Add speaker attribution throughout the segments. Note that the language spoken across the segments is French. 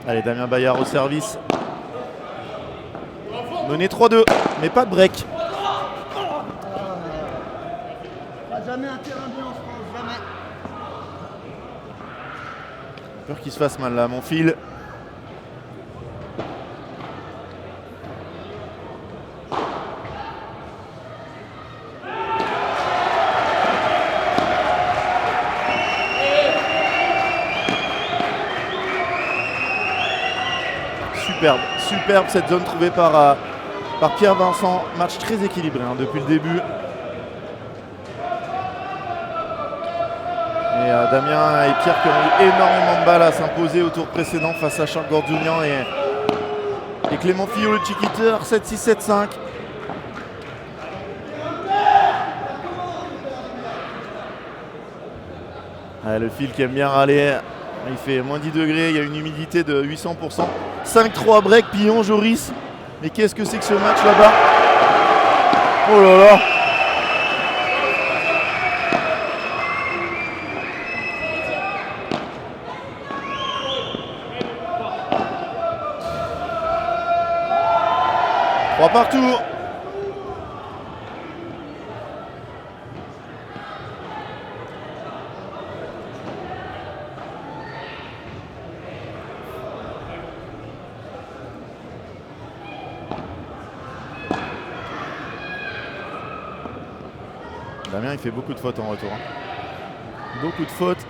Speaker 1: Allez, Damien Bayard au service. Mené 3-2, mais pas de break.
Speaker 2: Jamais un terrain bien en France, jamais.
Speaker 1: Peur qu'il se fasse mal là, mon fil. Superbe cette zone trouvée par Pierre Vincent. Match très équilibré depuis le début. Et Damien et Pierre qui ont eu énormément de balles à s'imposer au tour précédent face à Charles Gordunian et Clément Fillot, le chiquiteur, 7-6, 7-5. Le fil qui aime bien râler. Il fait moins 10 degrés, il y a une humidité de 800%. 5-3 break, Pillon, Joris. Mais qu'est-ce que c'est que ce match là-bas? Oh là là! Trois partout. Damien il fait beaucoup de fautes en retour. Beaucoup de fautes.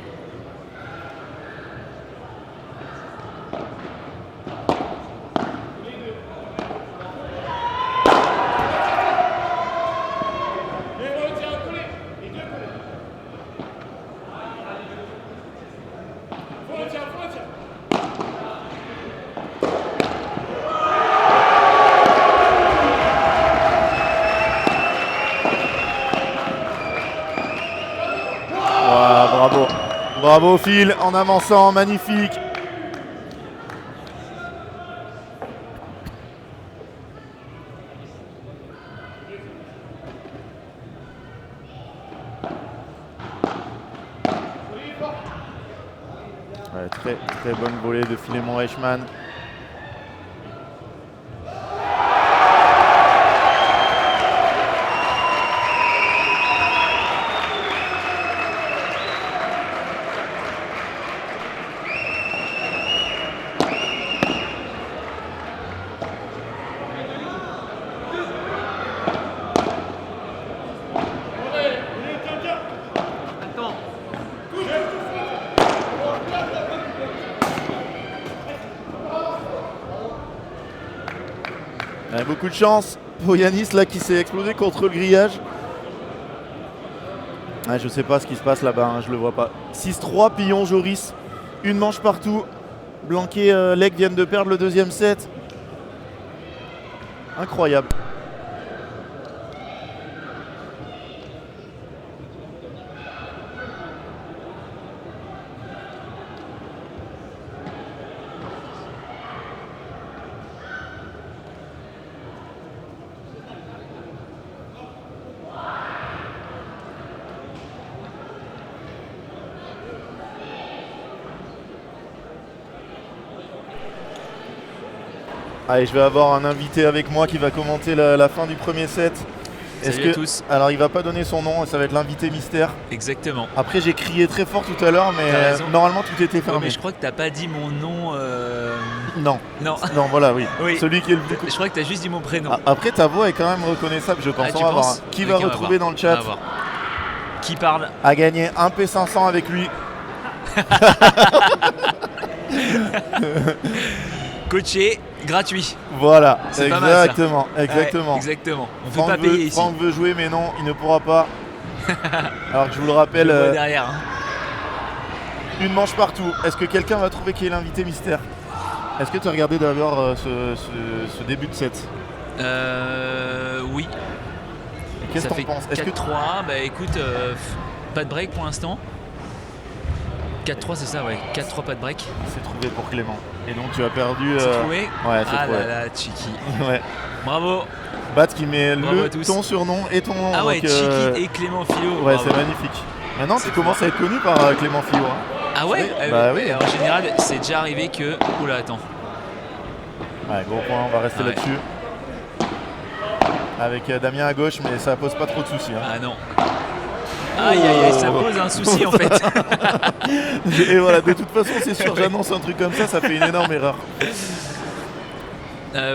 Speaker 1: Bravo Phil en avançant, magnifique. Ouais, très bonne volée de Philémon Reichmann. Beaucoup de chance pour Yanis là qui s'est explosé contre le grillage. Je sais pas ce qui se passe là-bas, je le vois pas. 6-3, Pillon, Joris. Une manche partout. Blanquet, Lec viennent de perdre le deuxième set. Incroyable. Allez, je vais avoir un invité avec moi qui va commenter la fin du premier set.
Speaker 3: Salut à tous.
Speaker 1: Alors il va pas donner son nom, ça va être l'invité mystère.
Speaker 3: Exactement.
Speaker 1: Après j'ai crié très fort tout à l'heure, mais normalement tout était fermé.
Speaker 3: Mais je crois que t'as pas dit mon nom.
Speaker 1: Non.
Speaker 3: Non.
Speaker 1: Non, voilà, oui.
Speaker 3: Oui.
Speaker 1: Celui qui est le plus.
Speaker 3: Je crois que t'as juste dit mon prénom.
Speaker 1: Après ta voix est quand même reconnaissable, je pense.
Speaker 3: Tu penses
Speaker 1: Qui va retrouver dans le chat?
Speaker 3: Qui parle?
Speaker 1: A gagné un P500 avec lui.
Speaker 3: Coaché, gratuit.
Speaker 1: Voilà,
Speaker 3: c'est
Speaker 1: exactement.
Speaker 3: Pas mal, ça.
Speaker 1: Exactement.
Speaker 3: Ouais, exactement. On ne peut pas payer ici.
Speaker 1: Franck veut jouer, mais non, il ne pourra pas. Alors que je vous le rappelle,
Speaker 3: derrière.
Speaker 1: Une manche partout. Est-ce que quelqu'un va trouver qui est l'invité mystère? Est-ce que tu as regardé d'abord ce début de set?
Speaker 3: Oui.
Speaker 1: Qu'est-ce que tu en penses?
Speaker 3: 4-3, bah écoute, pas de break pour l'instant. 4-3 c'est ça, ouais. 4-3 pas de break.
Speaker 1: C'est trouvé pour Clément. Et donc tu as perdu.
Speaker 3: C'est trouvé?
Speaker 1: Ouais, c'est trouvé.
Speaker 3: Ah là là, Chiki.
Speaker 1: Ouais.
Speaker 3: Bravo.
Speaker 1: Bat qui met ton surnom et ton nom.
Speaker 3: Ah ouais, Chiki et Clément Fillot.
Speaker 1: Ouais, c'est magnifique. Maintenant tu commences à être connu par Clément Fillot. Hein.
Speaker 3: Ah ouais,
Speaker 1: Bah oui.
Speaker 3: En général, c'est déjà arrivé que. Oula, attends.
Speaker 1: Ouais, gros point, on va rester
Speaker 3: Ah ouais.
Speaker 1: là-dessus. Avec Damien à gauche, mais ça pose pas trop de soucis. Hein.
Speaker 3: Ah non. Aïe aïe aïe, ça pose un souci en fait.
Speaker 1: Et voilà, de toute façon, c'est sûr, j'annonce un truc comme ça fait une énorme erreur.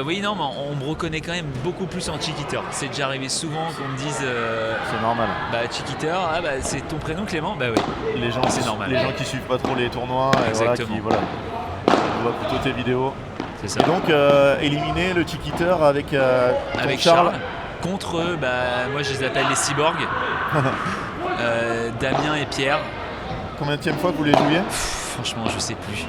Speaker 3: Oui, non, mais on me reconnaît quand même beaucoup plus en Chiquiter. C'est déjà arrivé souvent qu'on me dise
Speaker 1: C'est normal.
Speaker 3: bah Chiquiter, ah bah c'est ton prénom Clément. Bah oui.
Speaker 1: Les gens,
Speaker 3: C'est normal.
Speaker 1: Les gens qui suivent pas trop les tournois, et voilà,
Speaker 3: Exactement.
Speaker 1: on voit plutôt tes vidéos.
Speaker 3: C'est ça.
Speaker 1: Et donc, éliminer le Chiquiter avec,
Speaker 3: Avec
Speaker 1: Charles.
Speaker 3: Contre eux, bah moi je les appelle les cyborgs. Damien et Pierre.
Speaker 1: Combienième fois que vous les jouiez?
Speaker 3: Franchement, je sais plus.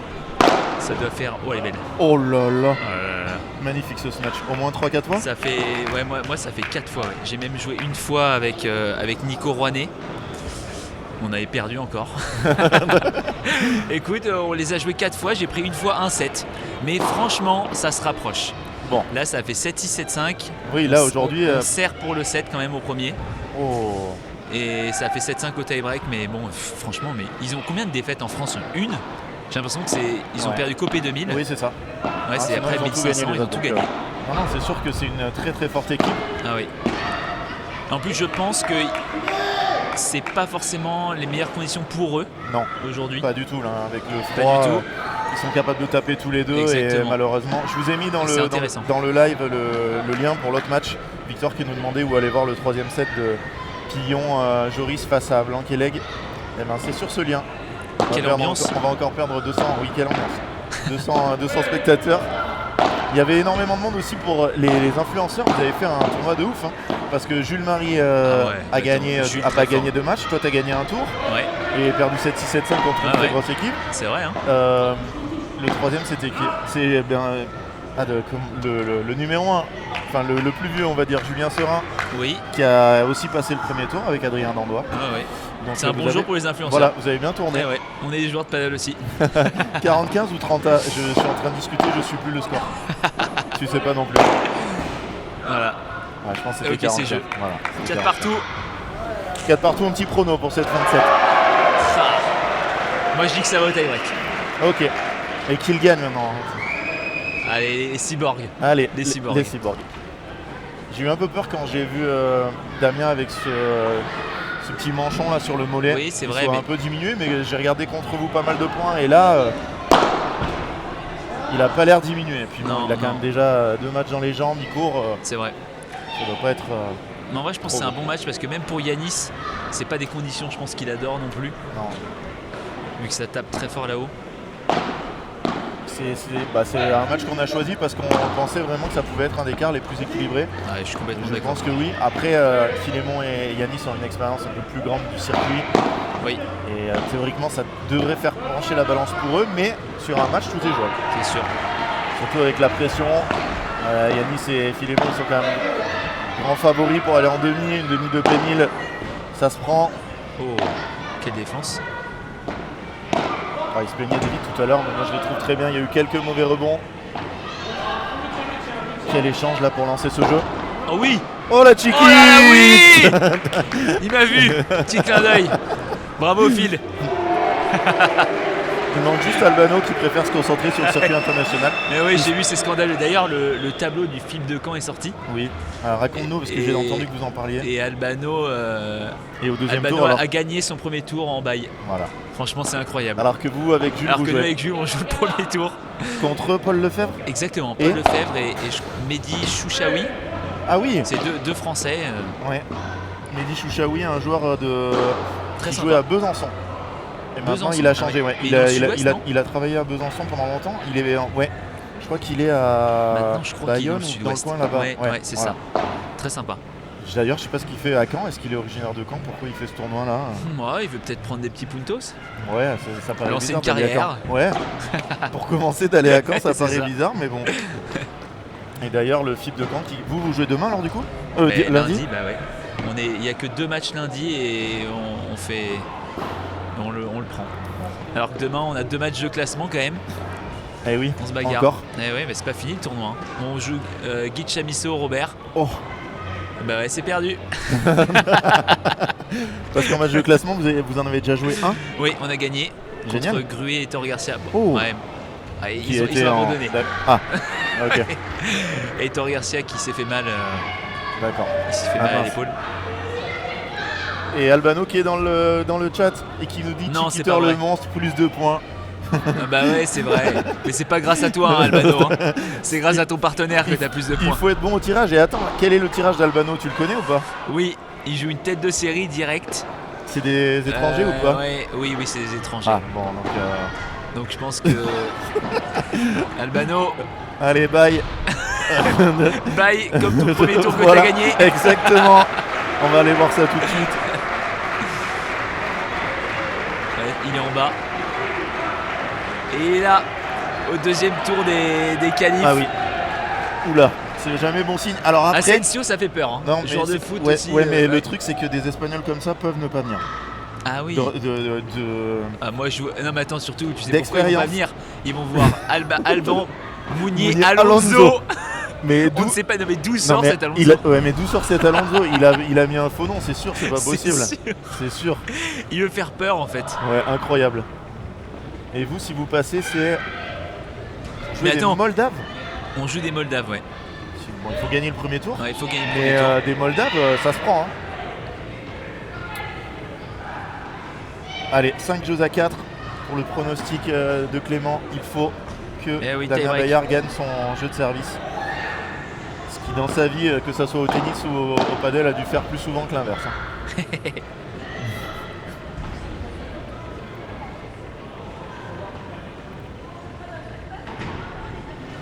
Speaker 3: Ça doit faire. Oh, elle est belle.
Speaker 1: Oh là là,
Speaker 3: Euh,
Speaker 1: magnifique ce match. Au moins 3-4 fois?
Speaker 3: Ça fait. Ouais, moi ça fait 4 fois. Ouais. J'ai même joué une fois avec Nico Rouanet. On avait perdu encore. Écoute, on les a joués 4 fois. J'ai pris une fois un set. Mais franchement, ça se rapproche.
Speaker 1: Bon.
Speaker 3: Là, ça fait 7-6, 7-5.
Speaker 1: Oui, là aujourd'hui.
Speaker 3: On sert pour le set quand même au premier.
Speaker 1: Oh.
Speaker 3: Et ça fait 7-5 au tie-break. Mais bon, franchement, mais ils ont combien de défaites en France? Une. J'ai l'impression que ils ont
Speaker 1: Ouais.
Speaker 3: perdu Copé 2000.
Speaker 1: Oui, c'est ça.
Speaker 3: Ouais, c'est
Speaker 1: sinon,
Speaker 3: après
Speaker 1: ils ont tout
Speaker 3: 1500,
Speaker 1: gagné, les
Speaker 3: ils ont
Speaker 1: autres,
Speaker 3: tout
Speaker 1: donc,
Speaker 3: gagné.
Speaker 1: Non, non, c'est sûr que c'est une très très forte équipe.
Speaker 3: Ah oui. En plus, je pense que c'est pas forcément les meilleures conditions pour eux
Speaker 1: Non,
Speaker 3: aujourd'hui.
Speaker 1: pas du tout là. Avec le
Speaker 3: Pas
Speaker 1: froid,
Speaker 3: du tout.
Speaker 1: ils sont capables de taper tous les deux. Et
Speaker 3: Exactement.
Speaker 1: malheureusement, je vous ai mis
Speaker 3: C'est intéressant.
Speaker 1: dans le live le lien pour l'autre match. Victor qui nous demandait où aller voir le troisième set de Pillon-Joris face à Blanc et Leg. Et ben c'est sur ce lien.
Speaker 3: Quelle ambiance.
Speaker 1: On va encore perdre 200. Oui, quelle ambiance. 200 spectateurs. Il y avait énormément de monde aussi pour les influenceurs. Vous avez fait un tournoi de ouf. Hein, parce que Jules Marie a pas gagné 2 matchs. Toi, tu as gagné un tour.
Speaker 3: Ouais,
Speaker 1: Et perdu 7-6, 7-5 contre une
Speaker 3: Ah
Speaker 1: très
Speaker 3: ouais.
Speaker 1: grosse équipe.
Speaker 3: c'est vrai. Hein.
Speaker 1: Le troisième, c'était qui? C'est le numéro 1. Enfin, le plus vieux, on va dire, Julien Serin,
Speaker 3: Oui.
Speaker 1: qui a aussi passé le premier tour avec Adrien Dandois.
Speaker 3: Ah ouais.
Speaker 1: Donc,
Speaker 3: C'est un
Speaker 1: vous
Speaker 3: bon
Speaker 1: avez-
Speaker 3: jour pour les influenceurs.
Speaker 1: Voilà, vous avez bien tourné.
Speaker 3: Eh ouais. On est des joueurs de paddle aussi.
Speaker 1: 40-15 ou 30 Je suis en train de discuter, je suis plus le score. Tu sais pas non plus.
Speaker 3: Voilà.
Speaker 1: Ouais, je pense que c'était
Speaker 3: Ok,
Speaker 1: 40.
Speaker 3: c'est jeu.
Speaker 1: Voilà,
Speaker 3: 4 partout.
Speaker 1: 4 partout, un petit prono pour cette 27.
Speaker 3: Ah. Moi je dis que ça va au tie-break.
Speaker 1: Ok. Et qui le gagne maintenant?
Speaker 3: Allez, les cyborgs.
Speaker 1: Allez,
Speaker 3: Les cyborgs.
Speaker 1: Les cyborgs. J'ai eu un peu peur quand j'ai vu Damien avec ce petit manchon là sur le mollet.
Speaker 3: Oui, c'est
Speaker 1: Il
Speaker 3: vrai,
Speaker 1: soit
Speaker 3: mais-
Speaker 1: un peu diminué, mais j'ai regardé contre vous pas mal de points et là, il a pas l'air diminué. Puis bon,
Speaker 3: Non,
Speaker 1: il a quand
Speaker 3: non.
Speaker 1: même déjà 2 matchs dans les jambes, il court.
Speaker 3: C'est vrai.
Speaker 1: Ça doit pas être.
Speaker 3: Mais en vrai, je pense que c'est un bon match parce que même pour Yanis, c'est pas des conditions, je pense qu'il adore non plus,
Speaker 1: Non.
Speaker 3: vu que ça tape très fort là-haut.
Speaker 1: C'est un match qu'on a choisi parce qu'on pensait vraiment que ça pouvait être un des quarts les plus équilibrés.
Speaker 3: Ouais, je suis complètement
Speaker 1: Je
Speaker 3: d'accord.
Speaker 1: pense que oui. Après, Philémon et Yanis ont une expérience un peu plus grande du circuit.
Speaker 3: Oui,
Speaker 1: Et théoriquement, ça devrait faire pencher la balance pour eux, mais sur un match, tout est jouable.
Speaker 3: c'est sûr.
Speaker 1: Surtout avec la pression. Yanis et Philémon ils sont quand même grands favoris pour aller en demi, une demi de pénil. Ça se prend.
Speaker 3: Oh, quelle défense.
Speaker 1: Il se plaignait des vides tout à l'heure, mais moi je les trouve très bien. Il y a eu quelques mauvais rebonds. Quel échange là pour lancer ce jeu.
Speaker 3: Oh oui.
Speaker 1: Oh la Chiquite.
Speaker 3: Oh là là, oui. Il m'a vu. Petit clin d'œil. Bravo Phil.
Speaker 1: Il manque juste Albano qui préfère se concentrer sur le circuit international.
Speaker 3: Mais oui, j'ai vu ces scandales. D'ailleurs, le tableau du film de Caen est sorti.
Speaker 1: Oui. Alors raconte-nous parce que
Speaker 3: Et-
Speaker 1: j'ai entendu que vous en parliez.
Speaker 3: Et Albano,
Speaker 1: Et au deuxième
Speaker 3: Albano
Speaker 1: tour alors.
Speaker 3: a gagné son premier tour en bail.
Speaker 1: Voilà.
Speaker 3: Franchement, c'est incroyable.
Speaker 1: Alors que vous avec Jules
Speaker 3: Alors
Speaker 1: vous
Speaker 3: que nous,
Speaker 1: jouez
Speaker 3: avec Jules, on joue le premier tour.
Speaker 1: contre Paul Lefebvre.
Speaker 3: Exactement.
Speaker 1: Et
Speaker 3: Paul Lefebvre et Mehdi Chouchaoui.
Speaker 1: Ah oui.
Speaker 3: C'est deux Français.
Speaker 1: Ouais. Mehdi Chouchaoui, un joueur
Speaker 3: Très
Speaker 1: qui
Speaker 3: sympa.
Speaker 1: jouait à Besançon. Et maintenant
Speaker 3: Besançon,
Speaker 1: il a
Speaker 3: ah
Speaker 1: changé,
Speaker 3: ouais.
Speaker 1: ouais.
Speaker 3: Mais
Speaker 1: Il
Speaker 3: il est
Speaker 1: a,
Speaker 3: dans le
Speaker 1: il a-
Speaker 3: sud-ouest,
Speaker 1: il a-
Speaker 3: non
Speaker 1: il a travaillé à Besançon pendant longtemps. Il est ouais. Je crois qu'il est à
Speaker 3: Maintenant, je crois qu'il est dans
Speaker 1: Bayonne
Speaker 3: le
Speaker 1: ou dans le
Speaker 3: sud-ouest.
Speaker 1: coin là-bas.
Speaker 3: Ouais, c'est
Speaker 1: voilà.
Speaker 3: ça. Très sympa.
Speaker 1: D'ailleurs, je sais pas ce qu'il fait à Caen. Est-ce qu'il est originaire de Caen? Pourquoi il fait ce tournoi là?
Speaker 3: Ouais, il veut peut-être prendre des petits puntos.
Speaker 1: Ouais, ça paraît
Speaker 3: Lancer
Speaker 1: bizarre
Speaker 3: une
Speaker 1: d'aller à
Speaker 3: carrière.
Speaker 1: Caen. Ouais. Pour commencer d'aller à Caen, ça
Speaker 3: C'est
Speaker 1: paraît
Speaker 3: ça.
Speaker 1: bizarre, mais bon. Et d'ailleurs, le FIP de Caen, vous jouez demain alors du coup?
Speaker 3: Mais
Speaker 1: Lundi.
Speaker 3: bah ouais. Il n'y a que 2 matchs lundi et on le prend. Alors que demain, on a 2 matchs de classement quand même.
Speaker 1: Eh oui.
Speaker 3: On se bagarre.
Speaker 1: Encore.
Speaker 3: Eh ouais, mais c'est pas fini le tournoi. Hein. On joue Guy Chamisso, Robert.
Speaker 1: Oh.
Speaker 3: Bah ouais, c'est perdu.
Speaker 1: Parce qu'en match de classement, vous en avez déjà joué un.
Speaker 3: Oui, on a gagné.
Speaker 1: Génial.
Speaker 3: contre Gruet et Toro Garcia.
Speaker 1: Oh.
Speaker 3: Ouais. Ouais,
Speaker 1: Qui
Speaker 3: ils
Speaker 1: était
Speaker 3: ont
Speaker 1: en...
Speaker 3: abandonné.
Speaker 1: Ah, ok,
Speaker 3: Et Toro Garcia qui s'est fait mal,
Speaker 1: d'accord.
Speaker 3: à
Speaker 1: mince.
Speaker 3: l'épaule.
Speaker 1: Et Albano qui est dans le chat et qui nous dit
Speaker 3: Non, c'est
Speaker 1: Chiquiteur
Speaker 3: pas vrai.
Speaker 1: le monstre, plus 2 points.
Speaker 3: Ah bah ouais, c'est vrai. Mais c'est pas grâce à toi, hein, Albano. Hein. C'est grâce à ton partenaire que t'as plus de
Speaker 1: Il
Speaker 3: points.
Speaker 1: faut être bon au tirage. Et attends, quel est le tirage d'Albano? Tu le connais ou pas?
Speaker 3: Oui, il joue une tête de série direct.
Speaker 1: C'est des étrangers ou pas?
Speaker 3: Ouais, oui, c'est des étrangers.
Speaker 1: Ah bon, donc
Speaker 3: Donc je pense que Albano,
Speaker 1: allez, bye.
Speaker 3: bye, comme ton premier tour que
Speaker 1: Voilà,
Speaker 3: t'as gagné.
Speaker 1: exactement. On va aller voir ça tout de suite.
Speaker 3: Ouais, il est en bas. Et là, au deuxième tour des qualifs.
Speaker 1: Ah oui. Oula, c'est jamais bon signe. Alors après,
Speaker 3: Asensio, ça fait peur. Hein.
Speaker 1: non, mais
Speaker 3: Joueur de
Speaker 1: c'est-
Speaker 3: foot
Speaker 1: ouais,
Speaker 3: aussi.
Speaker 1: ouais, mais
Speaker 3: ouais.
Speaker 1: le truc c'est que des Espagnols comme ça peuvent ne pas venir.
Speaker 3: Ah oui. Ah, moi, je vois... Non, mais attends, surtout, tu sais pourquoi ils vont pas
Speaker 1: D'expérience.
Speaker 3: venir. Ils vont voir Alban, Mounier,
Speaker 1: Mounier,
Speaker 3: Alonso.
Speaker 1: Mais
Speaker 3: On
Speaker 1: d'où
Speaker 3: ne sait pas, non, mais d'où
Speaker 1: non,
Speaker 3: sort
Speaker 1: mais
Speaker 3: cet Alonso?
Speaker 1: ouais, mais d'où sort cet Alonso? Il a mis un faux nom, c'est sûr, c'est pas
Speaker 3: C'est
Speaker 1: possible.
Speaker 3: sûr.
Speaker 1: C'est sûr.
Speaker 3: Il veut faire peur en fait.
Speaker 1: Ouais, incroyable. Et vous, si vous passez, c'est. Jouer
Speaker 3: Mais
Speaker 1: des
Speaker 3: attends.
Speaker 1: Moldaves.
Speaker 3: On joue des Moldaves, ouais.
Speaker 1: Bon, il faut gagner le premier tour.
Speaker 3: Ouais, il faut gagner le
Speaker 1: Mais
Speaker 3: premier tour.
Speaker 1: des Moldaves, ça se prend. Hein. Allez, 5 jeux à 4 pour le pronostic de Clément. Il faut que
Speaker 3: Eh oui,
Speaker 1: Damien
Speaker 3: tie-break.
Speaker 1: Bayard gagne son jeu de service. Ce qui, dans sa vie, que ça soit au tennis ou au padel, a dû faire plus souvent que l'inverse. Hein.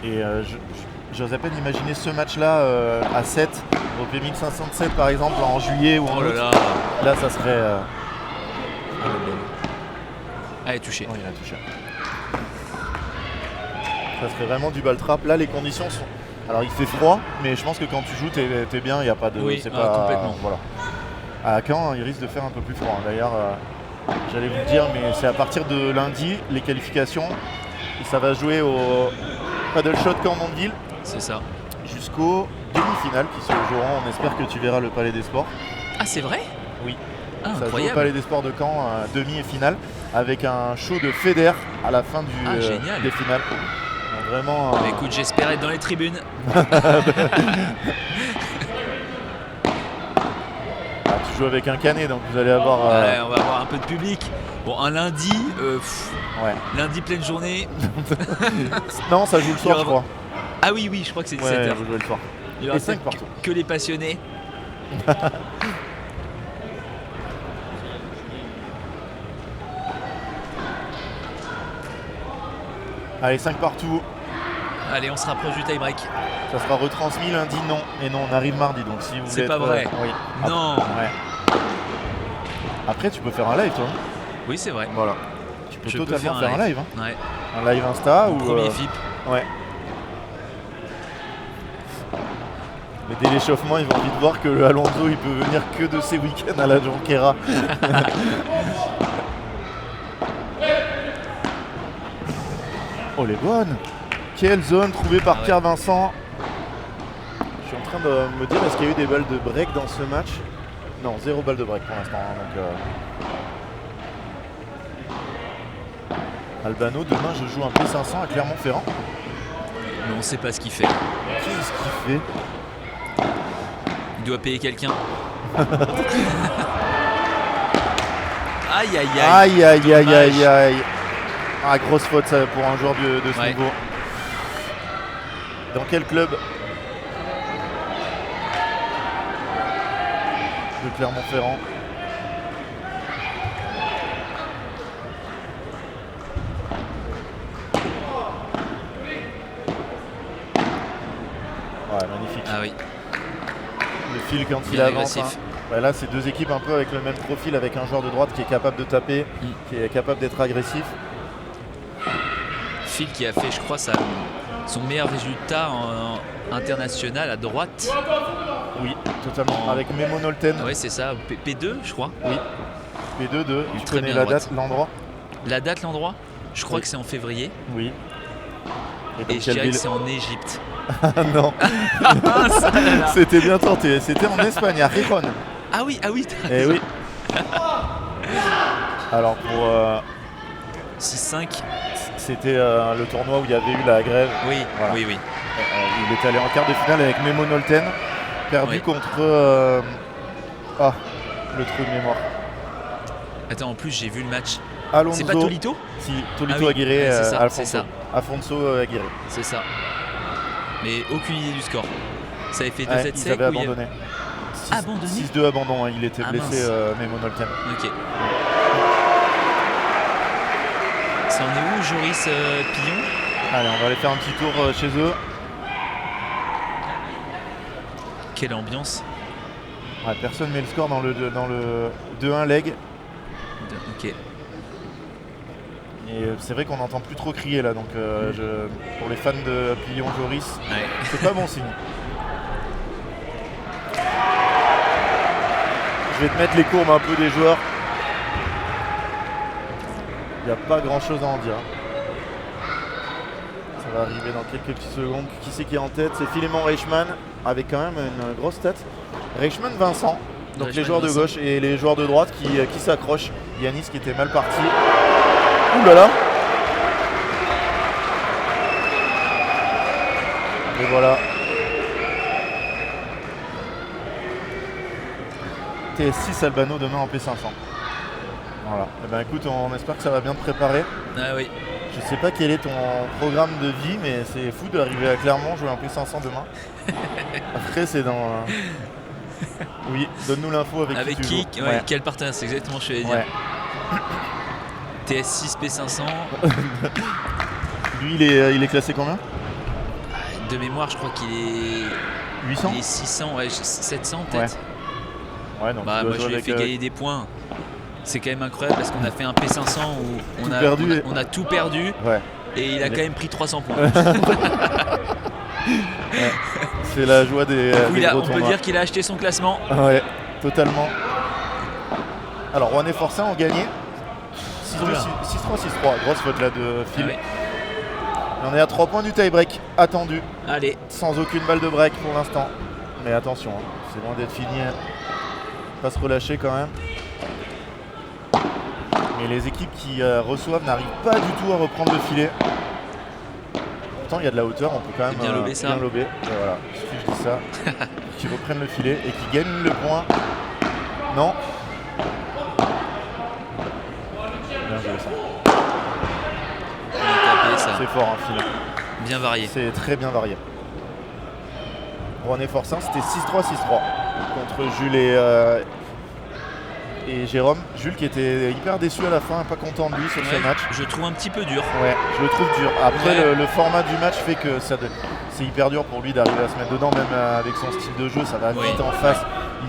Speaker 1: Et j'ose à peine imaginer ce match-là à 7 au P1507 par exemple en juillet ou en
Speaker 3: Oh là
Speaker 1: août.
Speaker 3: là.
Speaker 1: Là, ça serait.
Speaker 3: Allez, touché.
Speaker 1: Oh, il a touché. Ça serait vraiment du ball trap. Là, les conditions sont. Alors, il fait froid, mais je pense que quand tu joues, t'es bien. Il n'y a pas de.
Speaker 3: Oui,
Speaker 1: c'est
Speaker 3: ah,
Speaker 1: pas...
Speaker 3: complètement.
Speaker 1: Voilà. À Caen, il risque de faire un peu plus froid. Hein. D'ailleurs, j'allais vous le dire, mais c'est à partir de lundi les qualifications. Et ça va jouer au Paddle Shot Caen Mondeville
Speaker 3: C'est ça.
Speaker 1: jusqu'aux demi-finales qui se joueront. On espère que tu verras le Palais des Sports.
Speaker 3: Ah, c'est vrai?
Speaker 1: Oui.
Speaker 3: Ah,
Speaker 1: Ça joue au
Speaker 3: incroyable.
Speaker 1: Palais des Sports de Caen, demi et finale, avec un show de Federer à la fin
Speaker 3: Génial.
Speaker 1: des finales. Donc vraiment.
Speaker 3: Bah, écoute, j'espère être dans les tribunes.
Speaker 1: Tu joues avec un canet, donc vous allez avoir.
Speaker 3: Ouais, on va avoir un peu de public. Bon, un lundi,
Speaker 1: Ouais.
Speaker 3: lundi pleine journée.
Speaker 1: Non, ça joue le soir,
Speaker 3: Il y
Speaker 1: je
Speaker 3: aura-
Speaker 1: crois.
Speaker 3: Ah oui, oui, je crois que c'est
Speaker 1: Ouais,
Speaker 3: 17h.
Speaker 1: vous jouez le soir.
Speaker 3: Il y aura
Speaker 1: Et 5
Speaker 3: peut-être
Speaker 1: partout.
Speaker 3: que les passionnés.
Speaker 1: Allez, 5 partout.
Speaker 3: Allez, on se rapproche du tie-break.
Speaker 1: Ça sera retransmis lundi, non. Et non, on arrive mardi, donc si vous
Speaker 3: C'est
Speaker 1: voulez
Speaker 3: pas
Speaker 1: être,
Speaker 3: vrai.
Speaker 1: oui.
Speaker 3: Non.
Speaker 1: Ouais. Après, tu peux faire un live, toi.
Speaker 3: Oui, c'est vrai.
Speaker 1: Voilà. Tu peux
Speaker 3: Je peux
Speaker 1: totalement
Speaker 3: faire
Speaker 1: faire
Speaker 3: un
Speaker 1: un live. Hein.
Speaker 3: Ouais.
Speaker 1: Un live Insta ou.
Speaker 3: Premier FIP.
Speaker 1: Ouais. Mais dès l'échauffement, ils vont vite voir que le Alonso, il peut venir que de ses week-ends à la Jonquera. Oh, les bonnes! Quelle zone trouvée par
Speaker 3: Ah ouais.
Speaker 1: Pierre Vincent. Je suis en train de me dire, est-ce qu'il y a eu des balles de break dans ce match? Non, 0 balle de break pour l'instant. Hein, donc, Albano, demain je joue un P500 à Clermont-Ferrand.
Speaker 3: Mais on sait pas ce qu'il fait.
Speaker 1: Qu'est-ce qu'il fait?
Speaker 3: Il doit payer quelqu'un. Aïe aïe aïe.
Speaker 1: Aïe aïe aïe
Speaker 3: Dommage.
Speaker 1: aïe aïe. Ah, grosse faute ça, pour un joueur de ce
Speaker 3: Ouais.
Speaker 1: niveau. Dans quel club? De Clermont-Ferrand. Ouais, magnifique.
Speaker 3: Ah oui.
Speaker 1: Le fil quand il
Speaker 3: Bien
Speaker 1: avance.
Speaker 3: agressif.
Speaker 1: Hein. Ouais, là, c'est deux équipes un peu avec le même profil, avec un joueur de droite qui est capable de taper, qui est capable d'être agressif.
Speaker 3: Phil qui a fait, je crois, son meilleur résultat en international à droite.
Speaker 1: Oui, totalement. Avec Memo Nolten.
Speaker 3: Ouais, c'est ça. P2, je crois.
Speaker 1: Oui. P2,
Speaker 3: Il est
Speaker 1: tu
Speaker 3: très
Speaker 1: connais
Speaker 3: bien à
Speaker 1: la
Speaker 3: droite.
Speaker 1: date, l'endroit?
Speaker 3: La date, l'endroit, je crois
Speaker 1: Oui.
Speaker 3: que c'est en février.
Speaker 1: Oui. Et,
Speaker 3: Et
Speaker 1: donc,
Speaker 3: je dirais que c'est en Égypte.
Speaker 1: Ah non,
Speaker 3: Ça, là, là.
Speaker 1: c'était bien tenté. C'était en Espagne, à Gijón.
Speaker 3: Ah oui, t'as
Speaker 1: Eh
Speaker 3: raison.
Speaker 1: oui. Alors pour
Speaker 3: 6-5.
Speaker 1: C'était le tournoi où il y avait eu la grève.
Speaker 3: Oui,
Speaker 1: Voilà.
Speaker 3: oui.
Speaker 1: Il était allé en quart de finale avec Memo Nolten, perdu
Speaker 3: Oui.
Speaker 1: contre... le trou de mémoire.
Speaker 3: Attends, en plus, j'ai vu le match.
Speaker 1: Alonso.
Speaker 3: C'est pas Tolito?
Speaker 1: Si, Tolito
Speaker 3: Ah oui,
Speaker 1: Aguirre,
Speaker 3: ouais, c'est ça,
Speaker 1: Alfonso.
Speaker 3: c'est ça.
Speaker 1: Afonso Aguirre.
Speaker 3: C'est ça. Mais aucune idée du score. Ça avait fait 2-7
Speaker 1: Ouais, ils
Speaker 3: sec
Speaker 1: avaient
Speaker 3: ou il y a-
Speaker 1: abandonné.
Speaker 3: Abandonné
Speaker 1: 6-2 abandon, hein. Il était
Speaker 3: Ah,
Speaker 1: blessé,
Speaker 3: mince.
Speaker 1: Memo Nolten.
Speaker 3: Ok. Ça en est où, Joris Pillon?
Speaker 1: Allez, on va aller faire un petit tour chez eux.
Speaker 3: Quelle ambiance.
Speaker 1: Ouais, personne met le score dans le 2-1 leg.
Speaker 3: Ok.
Speaker 1: Et c'est vrai qu'on n'entend plus trop crier là, donc pour les fans de Pillon Joris,
Speaker 3: Ouais.
Speaker 1: c'est pas bon signe. Je vais te mettre les courbes un peu des joueurs. Il n'y a pas grand chose à en dire. Ça va arriver dans quelques petites secondes. Qui c'est qui est en tête? C'est Philémon Reichmann avec quand même une grosse tête. Reichmann Vincent, donc
Speaker 3: Reichmann
Speaker 1: les joueurs de
Speaker 3: Vincent.
Speaker 1: gauche et les joueurs de droite qui s'accrochent. Yanis qui était mal parti. Ouh là là. Et voilà. TS6 Albano demain en P500. Voilà. Eh ben écoute, on espère que ça va bien te préparer.
Speaker 3: Ah oui.
Speaker 1: Je sais pas quel est ton programme de vie, mais c'est fou d'arriver à Clermont jouer un P500 demain. Après, c'est dans. Oui, donne-nous l'info avec
Speaker 3: Avec
Speaker 1: qui tu
Speaker 3: qui
Speaker 1: joues.
Speaker 3: ouais, quel partenaire? C'est exactement ce que je vais dire.
Speaker 1: Ouais.
Speaker 3: TS6 P500.
Speaker 1: Lui, il est classé combien?
Speaker 3: De mémoire, je crois qu'il est.
Speaker 1: 800.
Speaker 3: Il est 600, ouais, 700 peut-être.
Speaker 1: Ouais, donc
Speaker 3: Bah,
Speaker 1: tu dois
Speaker 3: moi, je
Speaker 1: jouer
Speaker 3: lui ai
Speaker 1: avec,
Speaker 3: fait gagner des points. C'est quand même incroyable parce qu'on a fait un P500 où on
Speaker 1: Tout
Speaker 3: a,
Speaker 1: perdu
Speaker 3: on a-
Speaker 1: et-
Speaker 3: on a tout perdu
Speaker 1: Ouais.
Speaker 3: et il a quand même pris 300 points.
Speaker 1: C'est la joie des,
Speaker 3: Oui,
Speaker 1: des gros
Speaker 3: on peut
Speaker 1: tournois.
Speaker 3: dire qu'il a acheté son classement.
Speaker 1: Ouais, totalement. Alors, Rouen et Forçat ont gagné 6-2,
Speaker 3: Oula.
Speaker 1: 6-3, 6-3. Grosse faute là de Phil.
Speaker 3: Ah ouais.
Speaker 1: Et on est à 3 points du tie-break attendu,
Speaker 3: Allez,
Speaker 1: sans aucune balle de break pour l'instant. Mais attention, hein, c'est loin d'être fini. Pas se relâcher quand même. Mais les équipes qui reçoivent n'arrivent pas du tout à reprendre le filet. Pourtant, il y a de la hauteur, on peut quand même
Speaker 3: bien lober ça.
Speaker 1: bien lober. Et voilà, il suffit que je dis ça. Qu'ils reprennent le filet et qu'ils gagnent le point. Non. Bien joué ça.
Speaker 3: bien tapé ça.
Speaker 1: C'est fort, un filet.
Speaker 3: Bien varié.
Speaker 1: C'est très bien varié. René Forçat, c'était 6-3-6-3 contre Jules et Jérôme. Jules qui était hyper déçu à la fin, pas content de lui sur ce
Speaker 3: Ouais,
Speaker 1: match.
Speaker 3: je le trouve un petit peu dur.
Speaker 1: Ouais, je le trouve dur. Après,
Speaker 3: Ouais.
Speaker 1: le format du match fait que c'est hyper dur pour lui d'arriver à se mettre dedans, même avec son style de jeu. Ça va
Speaker 3: Oui.
Speaker 1: vite en face.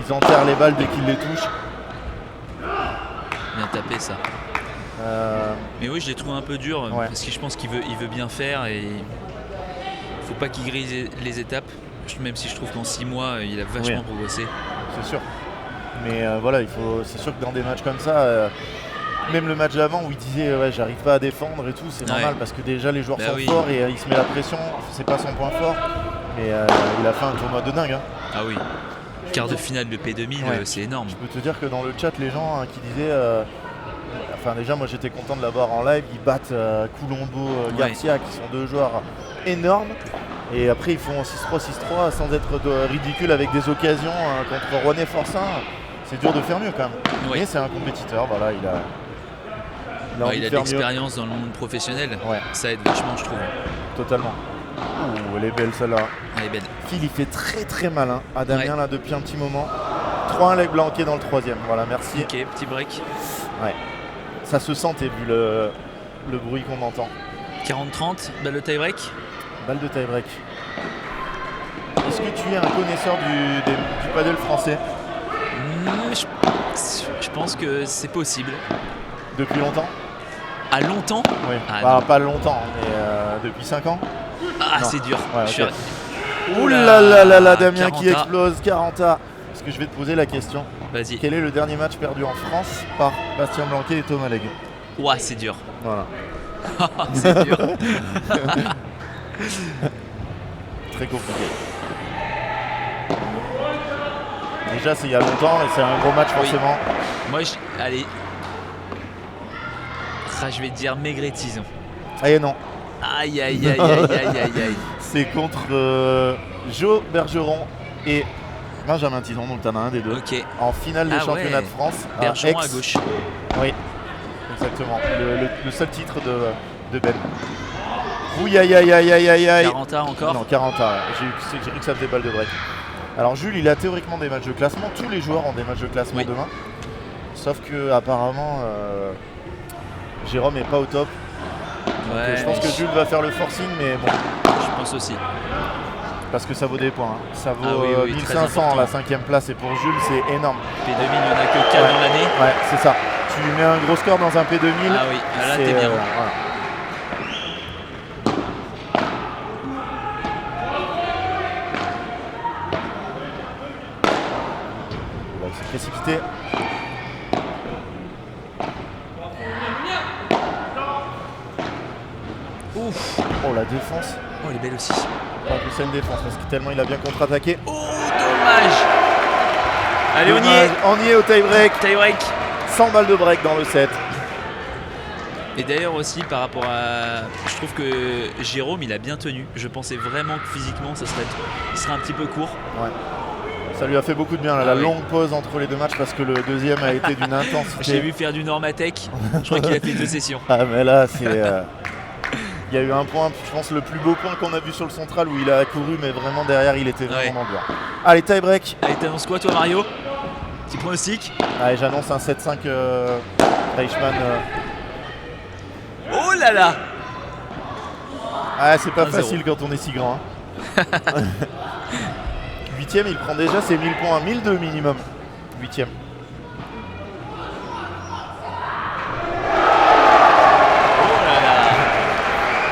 Speaker 1: Ils enterrent les balles dès qu'ils les touchent.
Speaker 3: Bien tapé ça. Mais oui, je l'ai trouvé un peu dur
Speaker 1: Ouais.
Speaker 3: parce que je pense qu'il veut bien faire et il faut pas qu'il grille les étapes. Même si je trouve qu'en 6 mois, il a vachement
Speaker 1: Oui.
Speaker 3: progressé.
Speaker 1: C'est sûr. Mais voilà, c'est sûr que dans des matchs comme ça, même le match d'avant où il disait ouais, j'arrive pas à défendre et tout, c'est
Speaker 3: Ouais.
Speaker 1: normal parce que déjà les joueurs
Speaker 3: Bah
Speaker 1: sont
Speaker 3: oui.
Speaker 1: forts et il se met la pression, c'est pas son point fort. Mais il a fait un tournoi de dingue. Hein.
Speaker 3: Ah oui. Quart de finale de P2000,
Speaker 1: Ouais.
Speaker 3: c'est énorme.
Speaker 1: Je peux te dire que dans le chat, les gens qui disaient. Enfin, déjà, moi j'étais content de l'avoir en live. Ils battent Colombo, Garcia, qui sont deux joueurs énormes. Et après, ils font 6-3, 6-3 sans être ridicule avec des occasions contre René Forçat. C'est dur de faire mieux quand même.
Speaker 3: Oui.
Speaker 1: Mais c'est un compétiteur, voilà, il a envie
Speaker 3: Il
Speaker 1: de
Speaker 3: a de
Speaker 1: faire mieux.
Speaker 3: l'expérience dans le monde professionnel.
Speaker 1: Ouais,
Speaker 3: Ça aide vachement, je trouve.
Speaker 1: totalement. Ouh, elle est belle celle-là.
Speaker 3: Allez, Ben.
Speaker 1: Phil, il fait très très malin à Damien
Speaker 3: Ouais.
Speaker 1: là depuis un petit moment. 3-1 leg blanqué dans le troisième. Voilà, merci.
Speaker 3: Ok, petit break.
Speaker 1: Ouais. Ça se sentait vu le bruit qu'on entend.
Speaker 3: 40-30, balle de tie-break.
Speaker 1: Balle de tie-break. Est-ce que tu es un connaisseur du paddle français
Speaker 3: Je pense que c'est possible.
Speaker 1: depuis longtemps?
Speaker 3: À longtemps?
Speaker 1: Oui.
Speaker 3: Ah,
Speaker 1: Bah,
Speaker 3: non.
Speaker 1: pas longtemps, mais depuis 5 ans.
Speaker 3: Ah,
Speaker 1: Non.
Speaker 3: c'est dur.
Speaker 1: Ouais,
Speaker 3: Je suis-
Speaker 1: ok. Ouh là là là là, Damien qui
Speaker 3: 40A.
Speaker 1: explose, 40A. Est-ce que je vais te poser la question?
Speaker 3: Vas-y.
Speaker 1: Quel est le dernier match perdu en France par Bastien Blanquet et Thomas Legge?
Speaker 3: Ouah, c'est dur.
Speaker 1: Voilà.
Speaker 3: C'est dur.
Speaker 1: Très compliqué. Déjà, c'est il y a longtemps et c'est un gros match
Speaker 3: Oui.
Speaker 1: forcément.
Speaker 3: Moi, allez. Je vais te dire Maigret Tison.
Speaker 1: Et non,
Speaker 3: Aïe aïe aïe aïe aïe aïe aïe.
Speaker 1: c'est contre Jo Bergeron et Benjamin Tison, donc t'en as un des deux.
Speaker 3: Ok.
Speaker 1: En finale des
Speaker 3: Ah
Speaker 1: championnats
Speaker 3: ouais.
Speaker 1: de France.
Speaker 3: Bergeron
Speaker 1: Aix.
Speaker 3: à gauche.
Speaker 1: Oui, exactement. Le seul titre de Ben. Oui, aïe aïe aïe aïe aïe aïe.
Speaker 3: 40 encore.
Speaker 1: Non, 40 ans. J'ai cru que ça faisait balle de break. Alors Jules, il a théoriquement des matchs de classement. Tous les joueurs ont des matchs de classement
Speaker 3: Oui.
Speaker 1: demain. Sauf que apparemment, Jérôme est pas au top.
Speaker 3: Ouais,
Speaker 1: Je pense que Jules va faire le forcing, mais bon,
Speaker 3: je pense aussi.
Speaker 1: parce que ça vaut des points. Hein. Ça vaut
Speaker 3: Ah oui, oui, très
Speaker 1: 1500
Speaker 3: important.
Speaker 1: la 5ème place, et pour Jules, c'est énorme.
Speaker 3: P2000, il n'y en a que 4 dans l'année.
Speaker 1: Ouais, c'est ça. Tu mets un gros score dans un P2000.
Speaker 3: Ah oui, là
Speaker 1: c'est,
Speaker 3: t'es bien.
Speaker 1: voilà. Là, il s'est précipité.
Speaker 3: Ouf.
Speaker 1: Oh, la défense.
Speaker 3: Oh, elle est belle aussi.
Speaker 1: Pas que c'est une défense, parce que tellement il a bien contre-attaqué.
Speaker 3: Oh, dommage. Allez, on y
Speaker 1: Dommage.
Speaker 3: est.
Speaker 1: On y est au tie-break.
Speaker 3: Tie break.
Speaker 1: 100 balles de break dans le set.
Speaker 3: Et d'ailleurs aussi par rapport à... Je trouve que Jérôme, il a bien tenu. Je pensais vraiment que physiquement, il serait un petit peu court.
Speaker 1: Ouais. Ça lui a fait beaucoup de bien, là,
Speaker 3: Ah
Speaker 1: la
Speaker 3: oui.
Speaker 1: longue pause entre les deux matchs, parce que le deuxième a été d'une intensité.
Speaker 3: J'ai vu faire du Normatec. Je crois qu'il a fait 2 sessions.
Speaker 1: Ah mais là c'est... Il y a eu un point, je pense le plus beau point qu'on a vu sur le central, où il a couru, mais vraiment derrière il était vraiment
Speaker 3: Ouais.
Speaker 1: dans le dur. Allez, tie break.
Speaker 3: Allez, t'annonces quoi toi Mario? Petit pronostic?
Speaker 1: Allez, j'annonce un 7-5 Reichmann.
Speaker 3: Oh là là.
Speaker 1: Ah, c'est pas
Speaker 3: 1-0.
Speaker 1: facile quand on est si grand. Hein. 8ème, il prend déjà ses 1000 points, 1002 minimum. 8ème.
Speaker 3: Oh là là.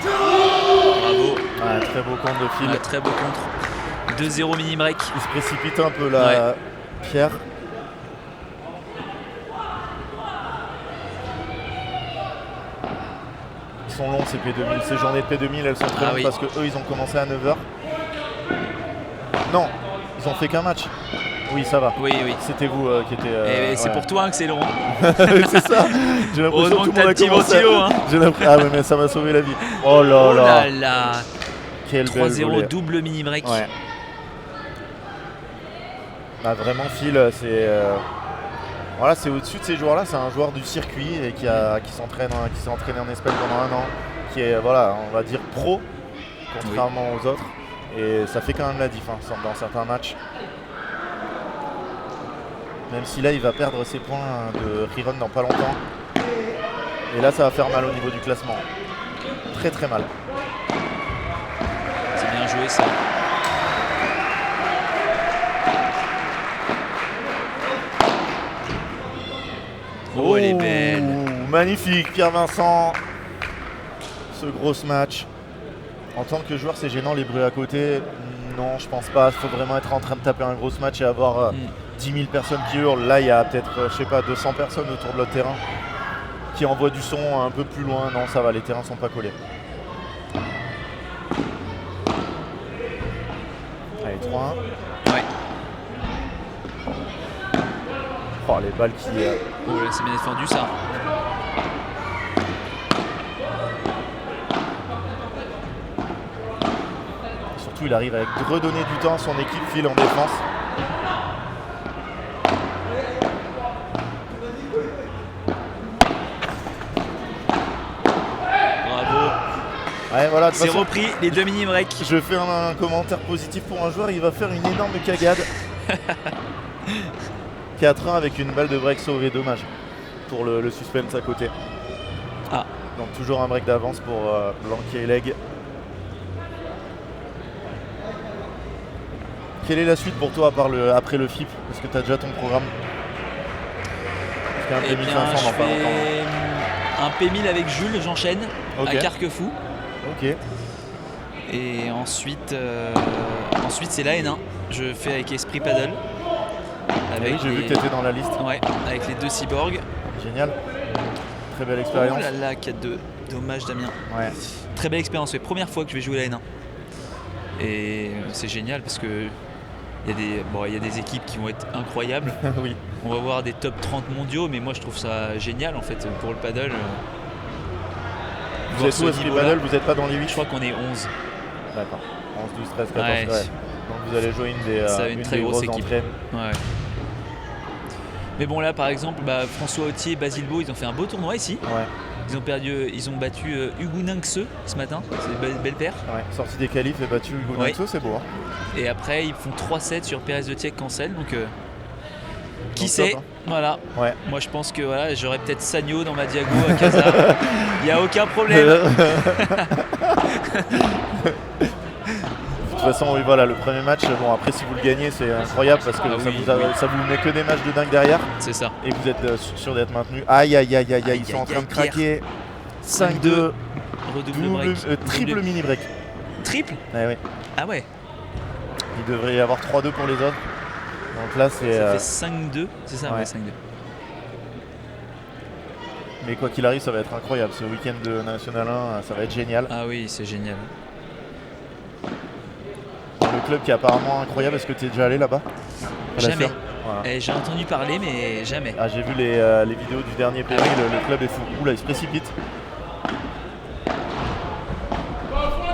Speaker 3: Bravo.
Speaker 1: Ouais, très beau compte de fil.
Speaker 3: Ouais, très beau contre. 2-0 mini break.
Speaker 1: Il se précipite un peu là, Pierre. Ils sont longs ces P2000, ces journées de P2000, elles sont très longues
Speaker 3: oui.
Speaker 1: parce que eux ils ont commencé à 9h. Non, ils ont fait qu'un match. Oui, ça va.
Speaker 3: Oui, oui.
Speaker 1: C'était vous qui était.
Speaker 3: Et c'est pour toi hein, que c'est long.
Speaker 1: C'est ça. J'ai l'impression
Speaker 3: Heureusement
Speaker 1: que tout
Speaker 3: que
Speaker 1: le monde
Speaker 3: t'as
Speaker 1: a
Speaker 3: le petit
Speaker 1: commencé.
Speaker 3: ventilo. Hein.
Speaker 1: J'ai l'impression. Ah ouais, mais ça m'a sauvé la vie. Oh là
Speaker 3: Oh
Speaker 1: là.
Speaker 3: là là.
Speaker 1: Quelle belle
Speaker 3: 3-0
Speaker 1: volée.
Speaker 3: double mini break.
Speaker 1: Ouais. Bah vraiment Phil, c'est voilà, c'est au-dessus de ces joueurs-là. C'est un joueur du circuit et qui s'est entraîné en Espagne pendant 1 an, qui est voilà, on va dire pro, contrairement aux autres. Et ça fait quand même la diff dans certains matchs. Même si là il va perdre ses points de rerun dans pas longtemps. Et là ça va faire mal au niveau du classement. Très très mal.
Speaker 3: C'est bien joué ça. Oh, elle est belle.
Speaker 1: Magnifique, Pierre Vincent. Ce gros match. En tant que joueur, c'est gênant les bruits à côté. Non, je pense pas. Il faut vraiment être en train de taper un gros match et avoir 10 000 personnes qui hurlent. Là, il y a peut-être, je sais pas, 200 personnes autour de l'autre terrain qui envoient du son un peu plus loin. Non, ça va, les terrains sont pas collés. Allez, 3-1.
Speaker 3: Ouais.
Speaker 1: Oh, les balles qui...
Speaker 3: Oh là, c'est bien défendu ça.
Speaker 1: Surtout, il arrive à redonner du temps à son équipe, file en défense.
Speaker 3: Bravo.
Speaker 1: Ouais, voilà, de toute
Speaker 3: C'est
Speaker 1: façon,
Speaker 3: repris les 2 mini breaks.
Speaker 1: je fais un commentaire positif pour un joueur, il va faire une énorme cagade. 4-1 avec une balle de break sauvée, dommage pour le suspense à côté.
Speaker 3: Ah.
Speaker 1: Donc toujours un break d'avance pour Blanqui et Leg. Quelle est la suite pour toi à part après le FIP? Est-ce que tu as déjà ton programme? Parce
Speaker 3: Eh
Speaker 1: qu'un
Speaker 3: bien,
Speaker 1: P1500
Speaker 3: je
Speaker 1: dans pas longtemps.
Speaker 3: fais un P1000 avec Jules, j'enchaîne
Speaker 1: Ok.
Speaker 3: à Carquefou.
Speaker 1: Ok.
Speaker 3: Et ensuite c'est la N1. Je fais avec Esprit Paddle.
Speaker 1: Oui, j'ai vu que tu étais dans la liste.
Speaker 3: Ouais, avec les 2 cyborgs.
Speaker 1: Génial. Très belle
Speaker 3: Oh
Speaker 1: expérience.
Speaker 3: là là, 4-2. Dommage, Damien.
Speaker 1: Ouais.
Speaker 3: Très belle expérience. C'est la première fois que je vais jouer la N1. Et c'est génial parce que il y a des équipes qui vont être incroyables.
Speaker 1: Oui.
Speaker 3: On va voir des top 30 mondiaux, mais moi je trouve ça génial en fait pour le paddle.
Speaker 1: Vous
Speaker 3: Voir
Speaker 1: êtes
Speaker 3: ce
Speaker 1: où à Street
Speaker 3: niveau-là.
Speaker 1: Paddle? Vous n'êtes pas dans les 8?
Speaker 3: Je crois qu'on est 11.
Speaker 1: D'accord. 11, 12, 13, 14.
Speaker 3: Ouais.
Speaker 1: Ouais. Donc vous allez jouer
Speaker 3: Ça va être une très
Speaker 1: des
Speaker 3: grosse
Speaker 1: grosses
Speaker 3: équipe.
Speaker 1: entraînes.
Speaker 3: Ouais. Mais bon là par exemple, François Autier et Basile Beau, ils ont fait un beau tournoi ici.
Speaker 1: Ouais.
Speaker 3: Ils ont battu Hugo Ningse ce matin. C'est une belle paire.
Speaker 1: Ouais. Sorti des qualifs et battu Hugo
Speaker 3: Ouais.
Speaker 1: Naxo, c'est beau. Hein.
Speaker 3: Et après ils font 3-7 sur Pérez de Tiec Cancel. Donc qui
Speaker 1: Donc,
Speaker 3: sait
Speaker 1: top,
Speaker 3: Voilà.
Speaker 1: Ouais.
Speaker 3: Moi je pense que voilà, j'aurais peut-être Sagno dans ma Diago à Casa. Il n'y a aucun problème.
Speaker 1: De toute façon, oui, voilà, le premier match, bon après si vous le gagnez c'est incroyable parce que
Speaker 3: Ah
Speaker 1: ça,
Speaker 3: oui,
Speaker 1: ça vous met que des matchs de dingue derrière
Speaker 3: C'est ça.
Speaker 1: et vous êtes sûr d'être maintenu. Aïe aïe aïe aïe aïe, ils sont en
Speaker 3: Aïe,
Speaker 1: train de
Speaker 3: aïe,
Speaker 1: craquer. 5-2,
Speaker 3: Redouble break.
Speaker 1: triple
Speaker 3: Redouble-
Speaker 1: mini break.
Speaker 3: Triple
Speaker 1: Ouais, ouais.
Speaker 3: Ah ouais.
Speaker 1: Il devrait y avoir 3-2 pour les autres. Donc là c'est.
Speaker 3: Ça fait 5-2. C'est ça,
Speaker 1: ouais.
Speaker 3: ouais, 5-2.
Speaker 1: Mais quoi qu'il arrive, ça va être incroyable. Ce week-end de National 1, ça va être génial.
Speaker 3: Ah oui, c'est génial.
Speaker 1: Le club qui est apparemment incroyable, est-ce que tu es déjà allé là-bas? À la
Speaker 3: Jamais.
Speaker 1: ferme. Voilà.
Speaker 3: J'ai entendu parler, mais jamais.
Speaker 1: Ah, j'ai vu les vidéos du dernier péril, le club est fou. Oula, il se précipite.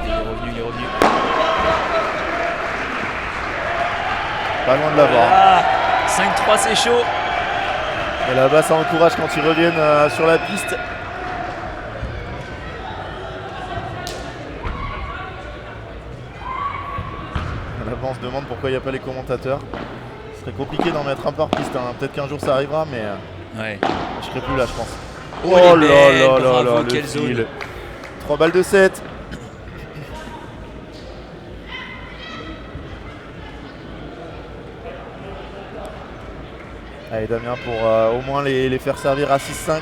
Speaker 3: Il est revenu.
Speaker 1: Pas loin de l'avoir.
Speaker 3: Ah, 5-3, c'est chaud.
Speaker 1: Et là-bas, ça encourage quand ils reviennent sur la piste. Là-bas, on se demande pourquoi il n'y a pas les commentateurs. Ce serait compliqué d'en mettre un par piste. Hein. Peut-être qu'un jour ça arrivera, mais
Speaker 3: Ouais.
Speaker 1: je serai plus là, je pense.
Speaker 3: Oh, elle est belle, bravo,
Speaker 1: le
Speaker 3: quelle
Speaker 1: fil.
Speaker 3: zone.
Speaker 1: 3 balles de 7. Allez Damien pour au moins les faire servir à 6-5.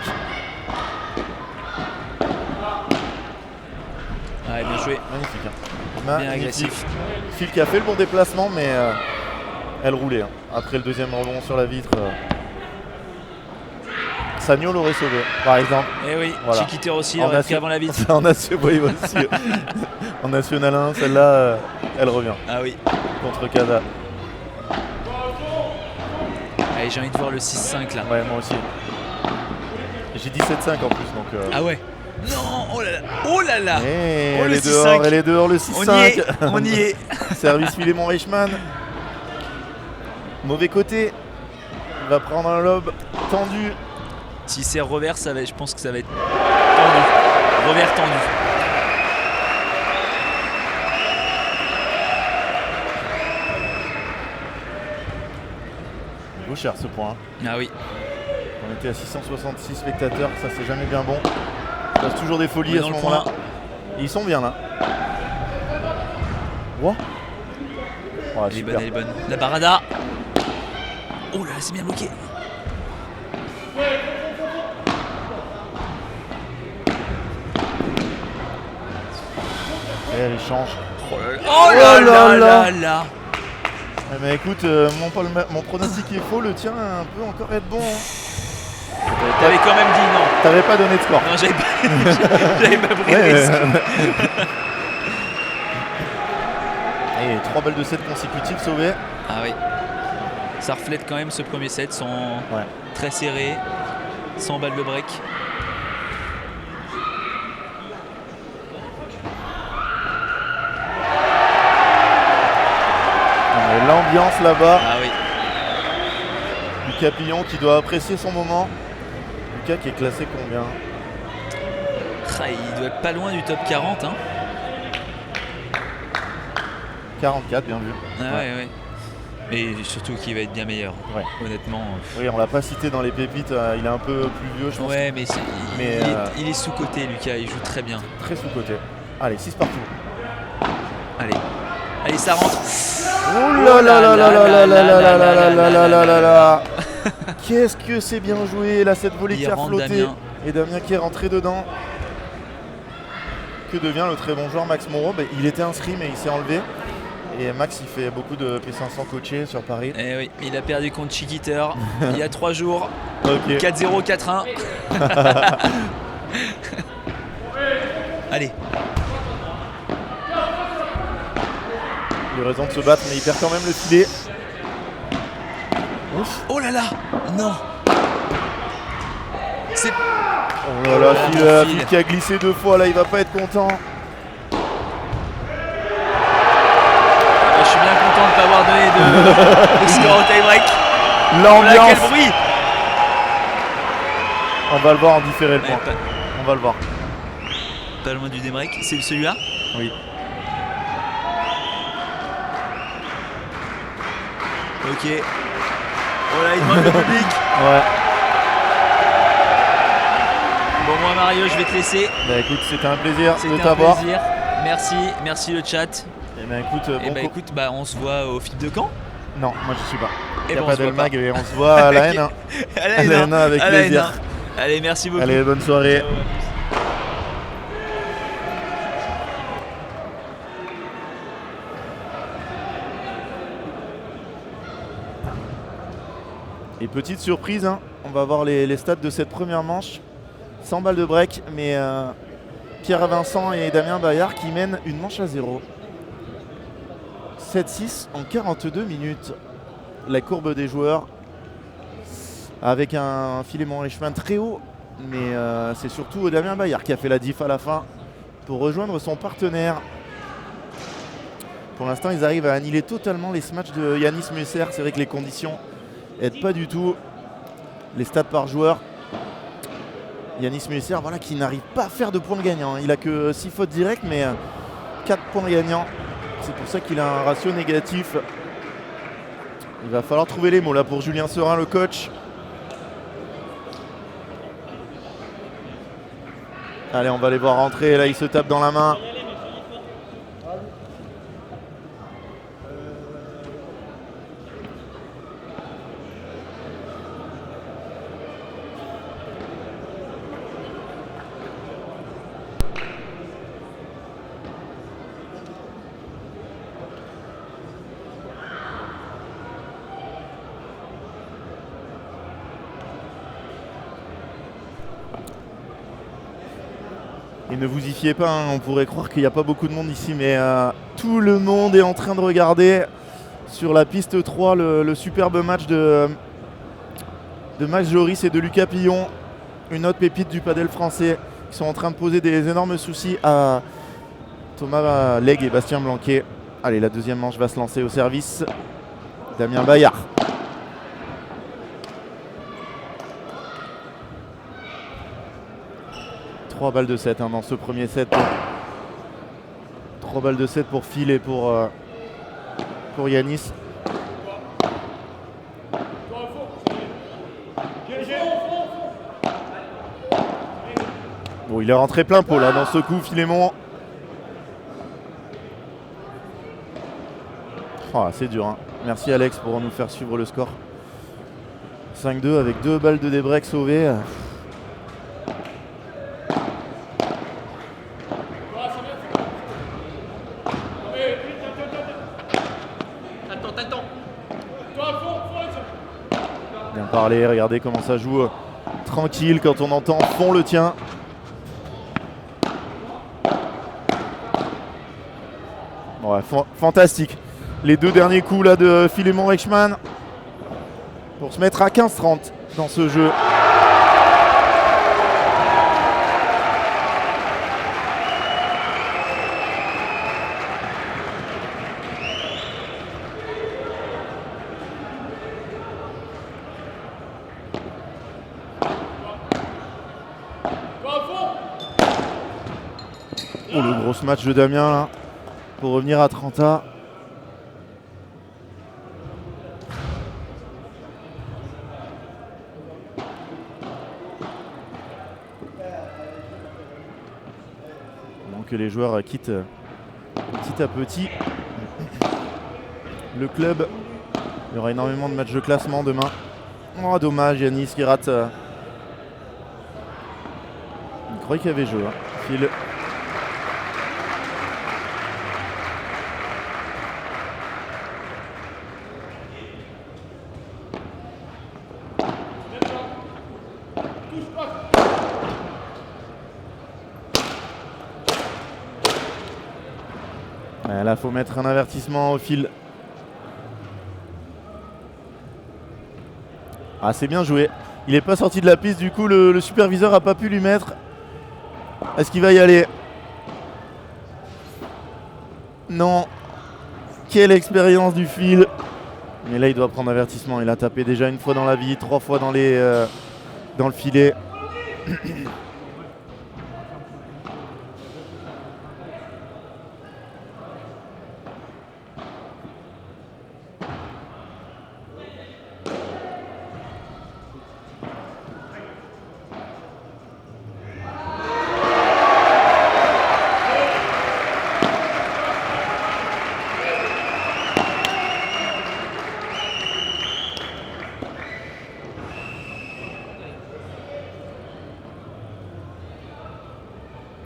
Speaker 3: Ouais, bien joué.
Speaker 1: Magnifique. Hein.
Speaker 3: Bien
Speaker 1: Magnifique.
Speaker 3: agressif.
Speaker 1: Phil qui a fait le bon déplacement, mais elle roulait. Hein. Après le deuxième rebond sur la vitre, Sagno l'aurait sauvé, par exemple.
Speaker 3: Eh oui,
Speaker 1: Voilà.
Speaker 3: Chiquiter aussi, il
Speaker 1: En
Speaker 3: aurait
Speaker 1: nation-
Speaker 3: pris avant la vitre.
Speaker 1: Oui, aussi. En National 1, celle-là, elle revient
Speaker 3: Ah oui.
Speaker 1: contre Casa.
Speaker 3: Allez, j'ai envie de voir le 6-5 là.
Speaker 1: Ouais, moi aussi. J'ai 17-5 en plus, donc.
Speaker 3: Ah ouais. Non, oh là là. Oh là là.
Speaker 1: Et
Speaker 3: Oh,
Speaker 1: elle
Speaker 3: le
Speaker 1: est dehors,
Speaker 3: 6-5.
Speaker 1: elle est dehors, le
Speaker 3: On y est,
Speaker 1: 6-5.
Speaker 3: on y est.
Speaker 1: Service Philémon Reichmann. Mauvais côté. Il va prendre un lob tendu.
Speaker 3: Si c'est revers, je pense que ça va être tendu. Revers tendu.
Speaker 1: Il vaut cher ce point. Hein.
Speaker 3: Ah oui.
Speaker 1: On était à 666 spectateurs, ça c'est jamais bien bon. Il passe toujours des folies
Speaker 3: On est
Speaker 1: à
Speaker 3: dans
Speaker 1: ce
Speaker 3: le
Speaker 1: moment-là.
Speaker 3: point.
Speaker 1: Et ils sont bien là. Wow. Ouais,
Speaker 3: Elle est
Speaker 1: super.
Speaker 3: bonne, elle est bonne. La barada. Oh là là, c'est bien bloqué.
Speaker 1: Et elle échange.
Speaker 3: Oh là là là là.
Speaker 1: Eh ben, écoute, mon pronostic est faux, le tien peut encore être bon. Hein.
Speaker 3: T'avais quand même dit non.
Speaker 1: T'avais pas donné de score.
Speaker 3: Non, j'avais pas pris de
Speaker 1: Ouais,
Speaker 3: risque.
Speaker 1: Et 3 balles de 7 consécutives sauvées.
Speaker 3: Ah oui. Ça reflète quand même ce premier set,
Speaker 1: Ouais.
Speaker 3: très serré, sans balle de break.
Speaker 1: Et l'ambiance là-bas.
Speaker 3: Ah oui.
Speaker 1: Lucas Pillon qui doit apprécier son moment. Lucas qui est classé combien?
Speaker 3: Ah, il doit être pas loin du top 40. Hein.
Speaker 1: 44, bien vu.
Speaker 3: Ah ouais, ouais. Et surtout qu'il va être bien meilleur.
Speaker 1: Ouais.
Speaker 3: Honnêtement.
Speaker 1: Oui, on l'a pas cité dans les pépites, il est un peu plus vieux, je pense.
Speaker 3: Ouais, mais,
Speaker 1: Mais,
Speaker 3: il est sous-côté, Lucas. Il joue très bien.
Speaker 1: Très sous-côté. Allez, 6 partout.
Speaker 3: Allez. Allez, ça rentre.
Speaker 1: Oh là là là là là là là là là là là là là là. Qu'est-ce que c'est bien joué là, cette volée
Speaker 3: Il
Speaker 1: qui a
Speaker 3: rentre,
Speaker 1: flotté.
Speaker 3: Damien.
Speaker 1: Et Damien qui est rentré dedans. Que devient le très bon joueur Max Moreau? Il était inscrit mais il s'est enlevé. Et Max, il fait beaucoup de P500 coachés sur Paris.
Speaker 3: Eh oui, il a perdu contre Chiquiter il y a 3 jours.
Speaker 1: Ok.
Speaker 3: 4-0, 4-1. Allez.
Speaker 1: Il a raison de se battre, mais il perd quand même le filet. Ouf.
Speaker 3: Oh là là. Non. C'est...
Speaker 1: Oh là là, Phil qui a glissé 2 fois, là il va pas être content.
Speaker 3: Je suis bien content de ne pas avoir donné de score au tie-break.
Speaker 1: L'ambiance.
Speaker 3: Quel bruit.
Speaker 1: On va le voir en différé le point.
Speaker 3: Ouais,
Speaker 1: On va le voir.
Speaker 3: pas loin du démbreak. C'est celui-là?
Speaker 1: Oui.
Speaker 3: Ok. Oh là, il demande le public.
Speaker 1: Ouais.
Speaker 3: Bon, moi Mario, je vais te laisser.
Speaker 1: Bah écoute, c'était un plaisir de
Speaker 3: C'était un
Speaker 1: t'avoir.
Speaker 3: plaisir. Merci le chat.
Speaker 1: Et bah écoute,
Speaker 3: Et bah écoute, on se voit au FIP de Caen.
Speaker 1: Non, moi je suis pas.
Speaker 3: Et
Speaker 1: Il n'y a
Speaker 3: bon,
Speaker 1: pas
Speaker 3: on se voit
Speaker 1: d'Elmag et on se voit à la N1.
Speaker 3: À la
Speaker 1: À la N1 avec
Speaker 3: à la
Speaker 1: plaisir.
Speaker 3: N1. Allez, merci beaucoup.
Speaker 1: Allez, bonne soirée. Et petite surprise, hein, on va voir les stats de cette première manche. 100 balles de break, mais Pierre Vincent et Damien Bayard qui mènent une manche à 0. 7-6 en 42 minutes. La courbe des joueurs avec un Philémon Reichmann très haut, mais c'est surtout Damien Bayard qui a fait la diff à la fin pour rejoindre son partenaire. Pour l'instant, ils arrivent à annihiler totalement les smatchs de Yanis Musser. C'est vrai que les conditions n'aident pas du tout. Les stats par joueur. Yanis Musser, voilà, qui n'arrive pas à faire de points gagnants. Il a que 6 fautes directes, mais 4 points gagnants. C'est pour ça qu'il a un ratio négatif. Il va falloir trouver les mots là pour Julien Serin, le coach. Allez, on va les voir rentrer. Là, il se tape dans la main. Et ne vous y fiez pas, hein, on pourrait croire qu'il n'y a pas beaucoup de monde ici, mais tout le monde est en train de regarder sur la piste 3 le superbe match de Max Joris et de Lucas Pillon, une autre pépite du padel français, qui sont en train de poser des énormes soucis à Thomas Legge et Bastien Blanquet. Allez, la deuxième manche va se lancer au service. Damien Bayard. Trois balles de 7 hein, dans ce premier set. 3 balles de 7 pour Phil et pour Yanis. Bon, il est rentré plein pot là dans ce coup, Philémon. Oh, c'est dur. Hein. Merci Alex pour nous faire suivre le score. 5-2 avec 2 balles de débreak sauvées. Bien parlé, regardez comment ça joue tranquille quand on entend fond le tien. Ouais, fantastique. Les deux derniers coups là de Philémon Reichmann pour se mettre à 15-30 dans ce jeu. Oh, le gros match de Damien là pour revenir à 30A. Donc les joueurs quittent petit à petit le club. Il y aura énormément de matchs de classement demain. Oh dommage, Yanis qui rate. Il croyait qu'il y avait jeu. Hein. Phil. Ouais, là, faut mettre un avertissement au fil. Ah, c'est bien joué. Il n'est pas sorti de la piste, du coup, le superviseur n'a pas pu lui mettre. Est-ce qu'il va y aller? Non. Quelle expérience du fil. Mais là, il doit prendre avertissement. Il a tapé déjà une fois dans la vie, 3 fois dans le filet.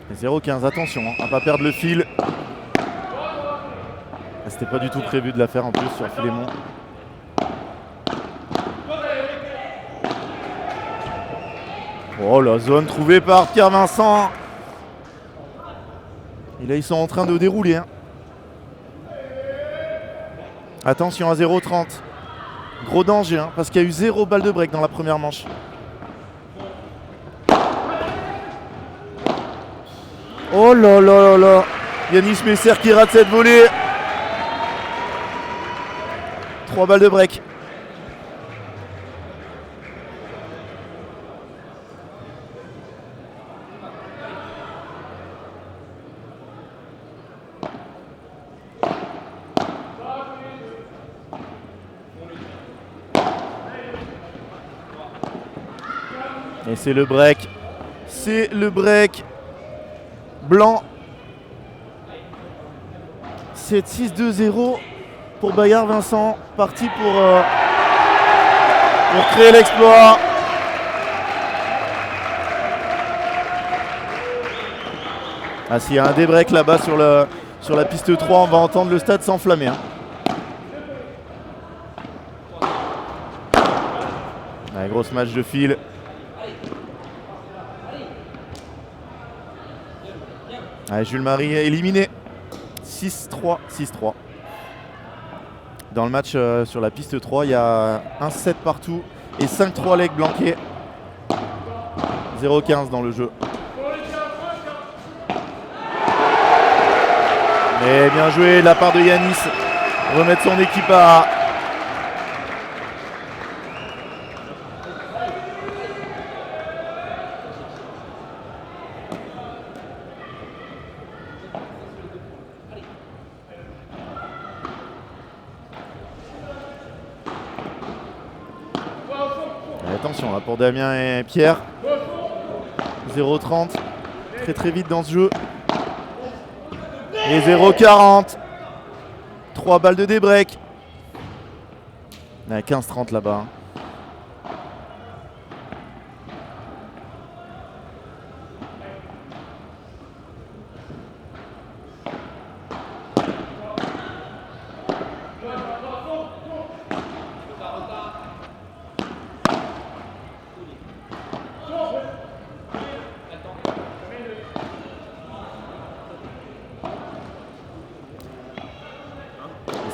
Speaker 1: Et 0-15, attention, hein, à pas perdre le fil. C'était pas du tout prévu de la faire en plus sur Philémon. Oh, la zone trouvée par Pierre Vincent. Et là, ils sont en train de dérouler. Hein. Attention à 0-30. Gros danger, hein, parce qu'il y a eu 0 balle de break dans la première manche. Oh là là là là. Yanis Messer qui rate cette volée. 3 balles de break. Et c'est le break. C'est le break. Blanc. 7-6-2-0 pour Bayard Vincent. Parti pour créer l'exploit. Ah, s'il y a un débreak là-bas sur la piste 3, on va entendre le stade s'enflammer. Hein. Ouais, grosse match de fil. Ouais, Jules Marie éliminé. 6-3, 6-3. Dans le match sur la piste 3, il y a 1-7 partout et 5-3 legs blanqués. 0-15 dans le jeu. Mais bien joué de la part de Yanis. Remettre son équipe à... Attention là pour Damien et Pierre. 0-30. Très très vite dans ce jeu. Et 0-40. 3 balles de débreak. On est à 15-30 là-bas.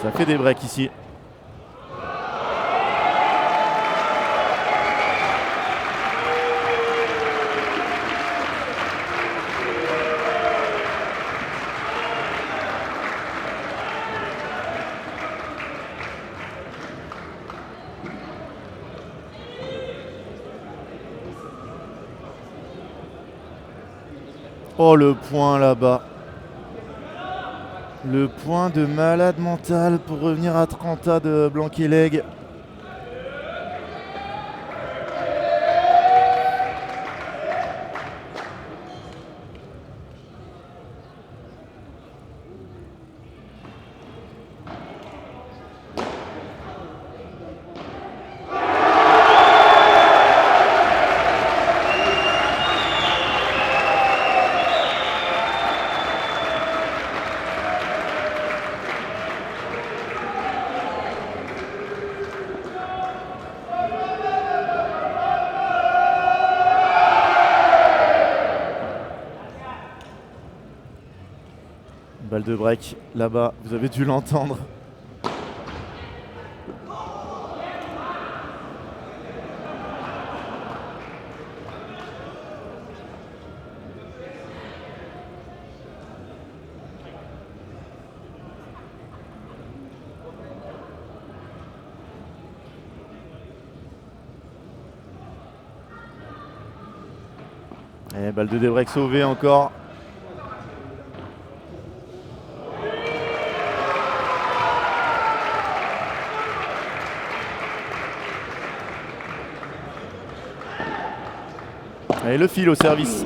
Speaker 1: Ça fait des breaks ici. Oh, le point là-bas. Le point de malade mental pour revenir à 30 de Blanquet-Leg. Balle de break là-bas, vous avez dû l'entendre. Et balle de débreak sauvée encore. Et le fil au service.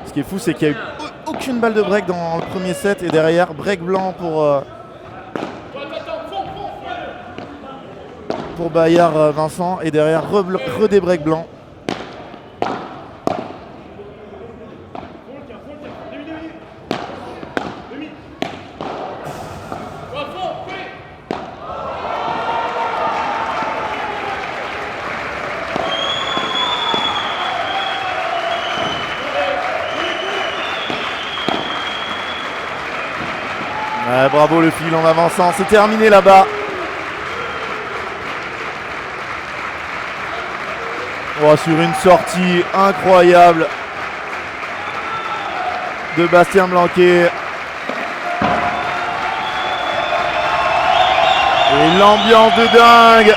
Speaker 1: Ce qui est fou, c'est qu'il n'y a eu aucune balle de break dans le premier set. Et derrière, break blanc pour Bayard Vincent. Et derrière, redé break blanc. Ouais, bravo le fil en avançant, c'est terminé là-bas. Oh, sur une sortie incroyable de Bastien Blanquet. Et l'ambiance de dingue.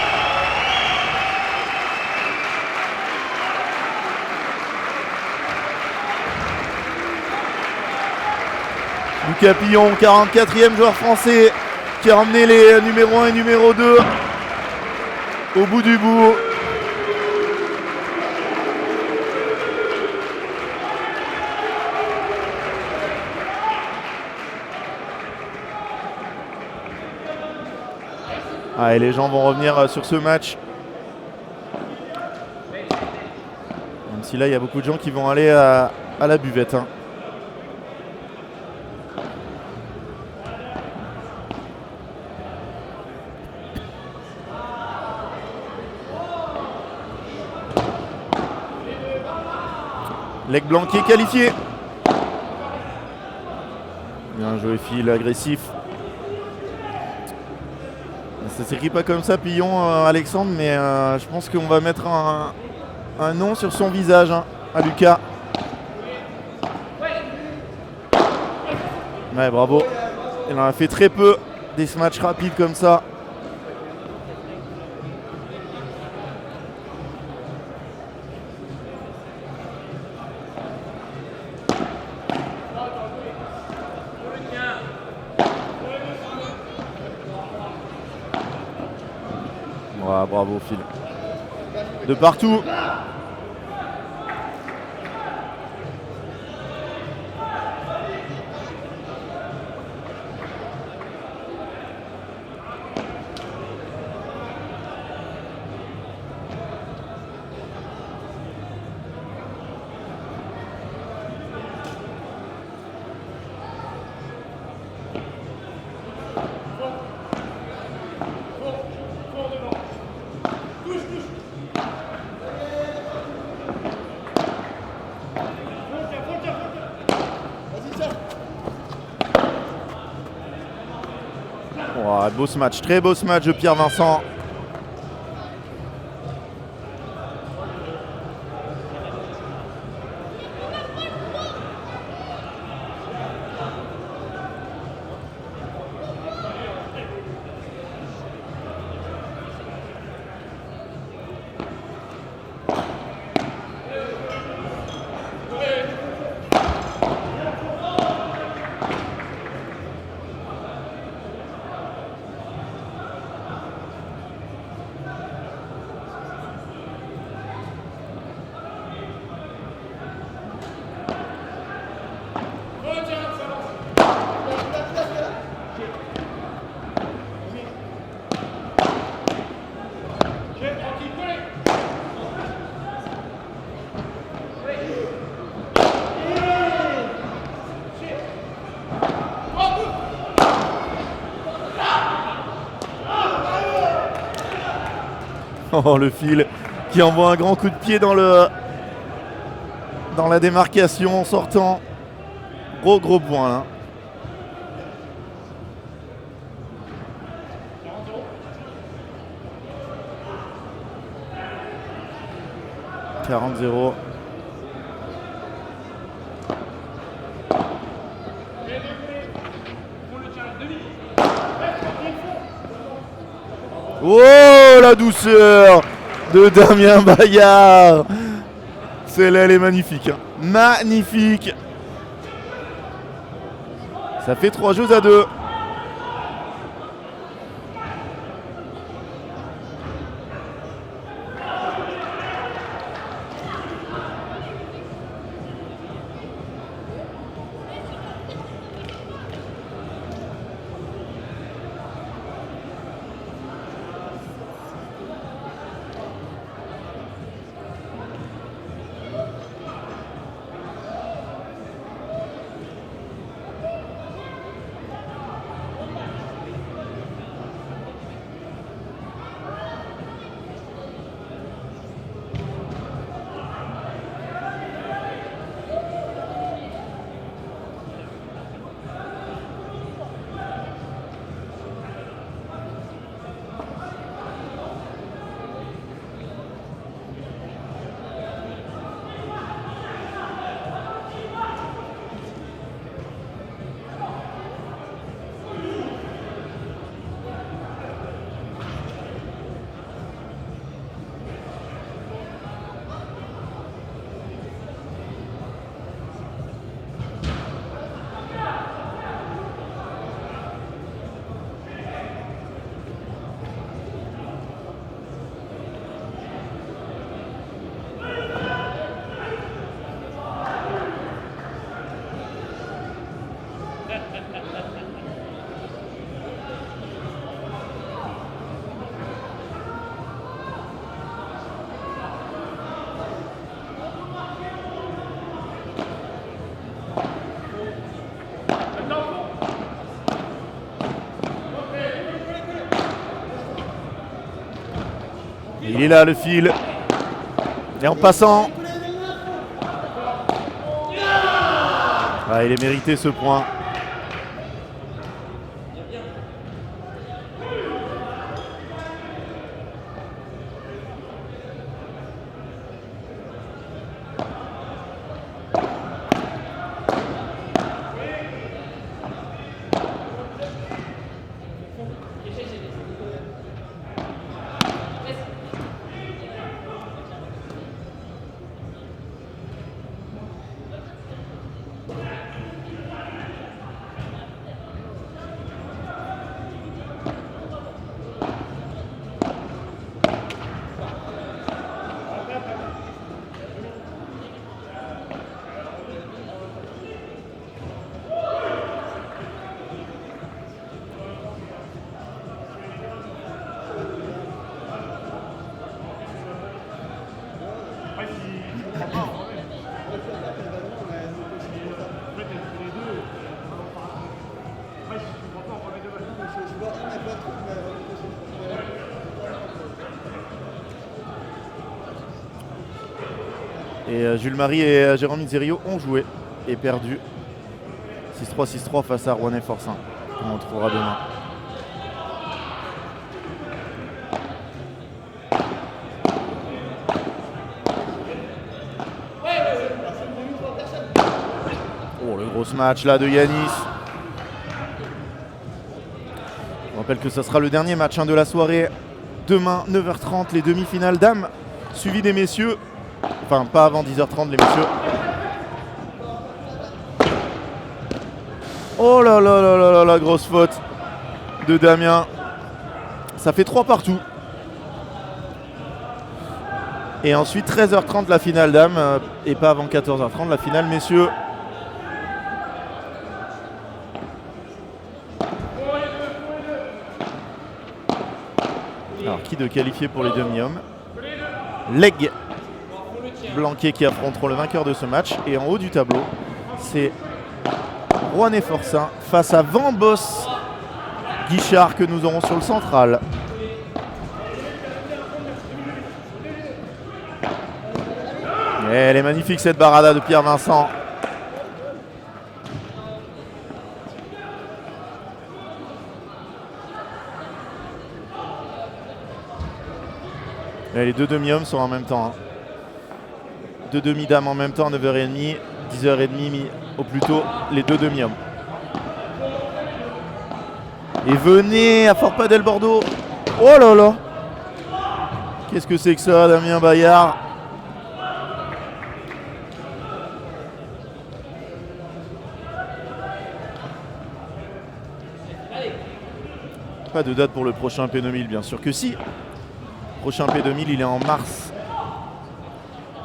Speaker 1: Lucas Pillon, 44e joueur français, qui a emmené les numéro 1 et numéro 2 au bout du bout. Ah, et les gens vont revenir sur ce match. Même si là, il y a beaucoup de gens qui vont aller à la buvette. Hein. Leg Blanquet qualifié. Bien joué, fil agressif. Ça s'écrit pas comme ça, Pillon, Alexandre, mais je pense qu'on va mettre un nom sur son visage hein, à Lucas. Ouais, bravo. Il en a fait très peu des matchs rapides comme ça. Ouais, bravo Phil. De partout. Oh, beau ce match, très beau ce match de Pierre Vincent. Oh, le fil qui envoie un grand coup de pied dans la démarcation en sortant. Gros point là. 40-0. Oh, la douceur de Damien Bayard. Celle-là, elle est magnifique. Hein. Magnifique. Ça fait 3-2. Il est là le fil. Et en passant. Ah, il est mérité ce point. Et Jules Marie et Jérôme Miserio ont joué et perdu 6-3, 6-3 face à Rouennais Forçin. On retrouvera demain. Oh, le gros match là de Yanis. Je rappelle que ce sera le dernier match de la soirée. Demain, 9h30, les demi-finales dames, suivi des messieurs. Enfin, pas avant 10h30, les messieurs. Oh là là là là là, la grosse faute de Damien. Ça fait 3 partout. Et ensuite, 13h30, la finale dames. Et pas avant 14h30, la finale messieurs. Alors, qui de qualifié pour les demi-hommes? Leg. Blanquet qui affronteront le vainqueur de ce match. Et en haut du tableau, c'est Rouennais Forçin face à Vambos Guichard que nous aurons sur le central. Et elle est magnifique cette barada de Pierre Vincent. Et les deux demi-hommes sont en même temps. Hein. 2 demi-dames en même temps, 9h30, 10h30 au plus tôt, les 2 demi-hommes. Et venez à Fort Padel Bordeaux. Oh là là! Qu'est-ce que c'est que ça, Damien Bayard? Pas de date pour le prochain P2000, bien sûr que si. Le prochain P2000, il est en mars.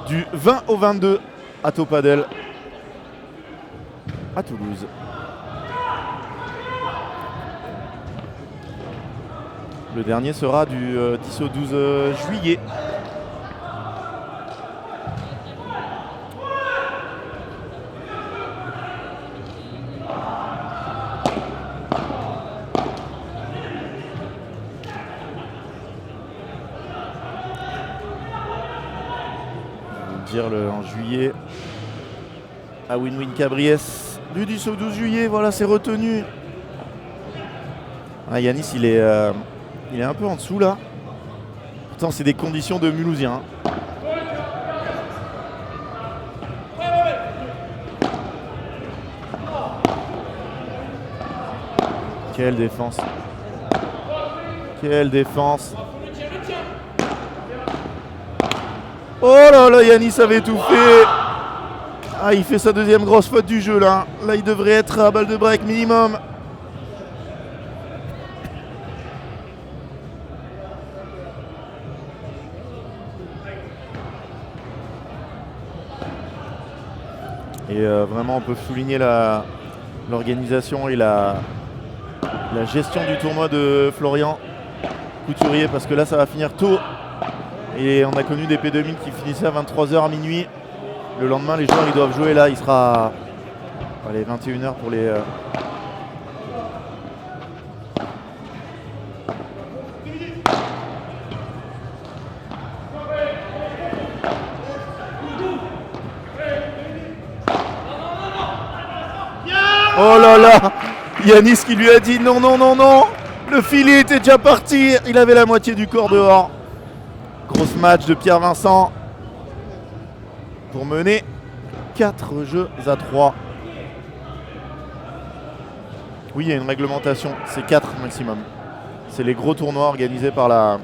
Speaker 1: Du 20 au 22 à Taupadel, à Toulouse. Le dernier sera du 10 au 12 juillet. En juillet à Win-Win Cabriès du 10 au 12 juillet, voilà, c'est retenu. Ah, Yanis il est un peu en dessous là, pourtant c'est des conditions de Mulhousien. Quelle défense, quelle défense. Oh là là, Yanis avait tout fait. Ah, il fait sa deuxième grosse faute du jeu là. Là, il devrait être à balle de break minimum. Et vraiment, on peut souligner l'organisation et la gestion du tournoi de Florian Couturier, parce que là, ça va finir tôt. Et on a connu des P2000 qui finissaient à 23h à minuit. Le lendemain, les joueurs ils doivent jouer là. Il sera 21h pour les... Oh là là, Yanis qui lui a dit non, non, non, non. Le filet était déjà parti. Il avait la moitié du corps dehors. Grosse match de Pierre Vincent pour mener 4 jeux à 3. Oui, il y a une réglementation, c'est 4 maximum. C'est les gros tournois organisés par la...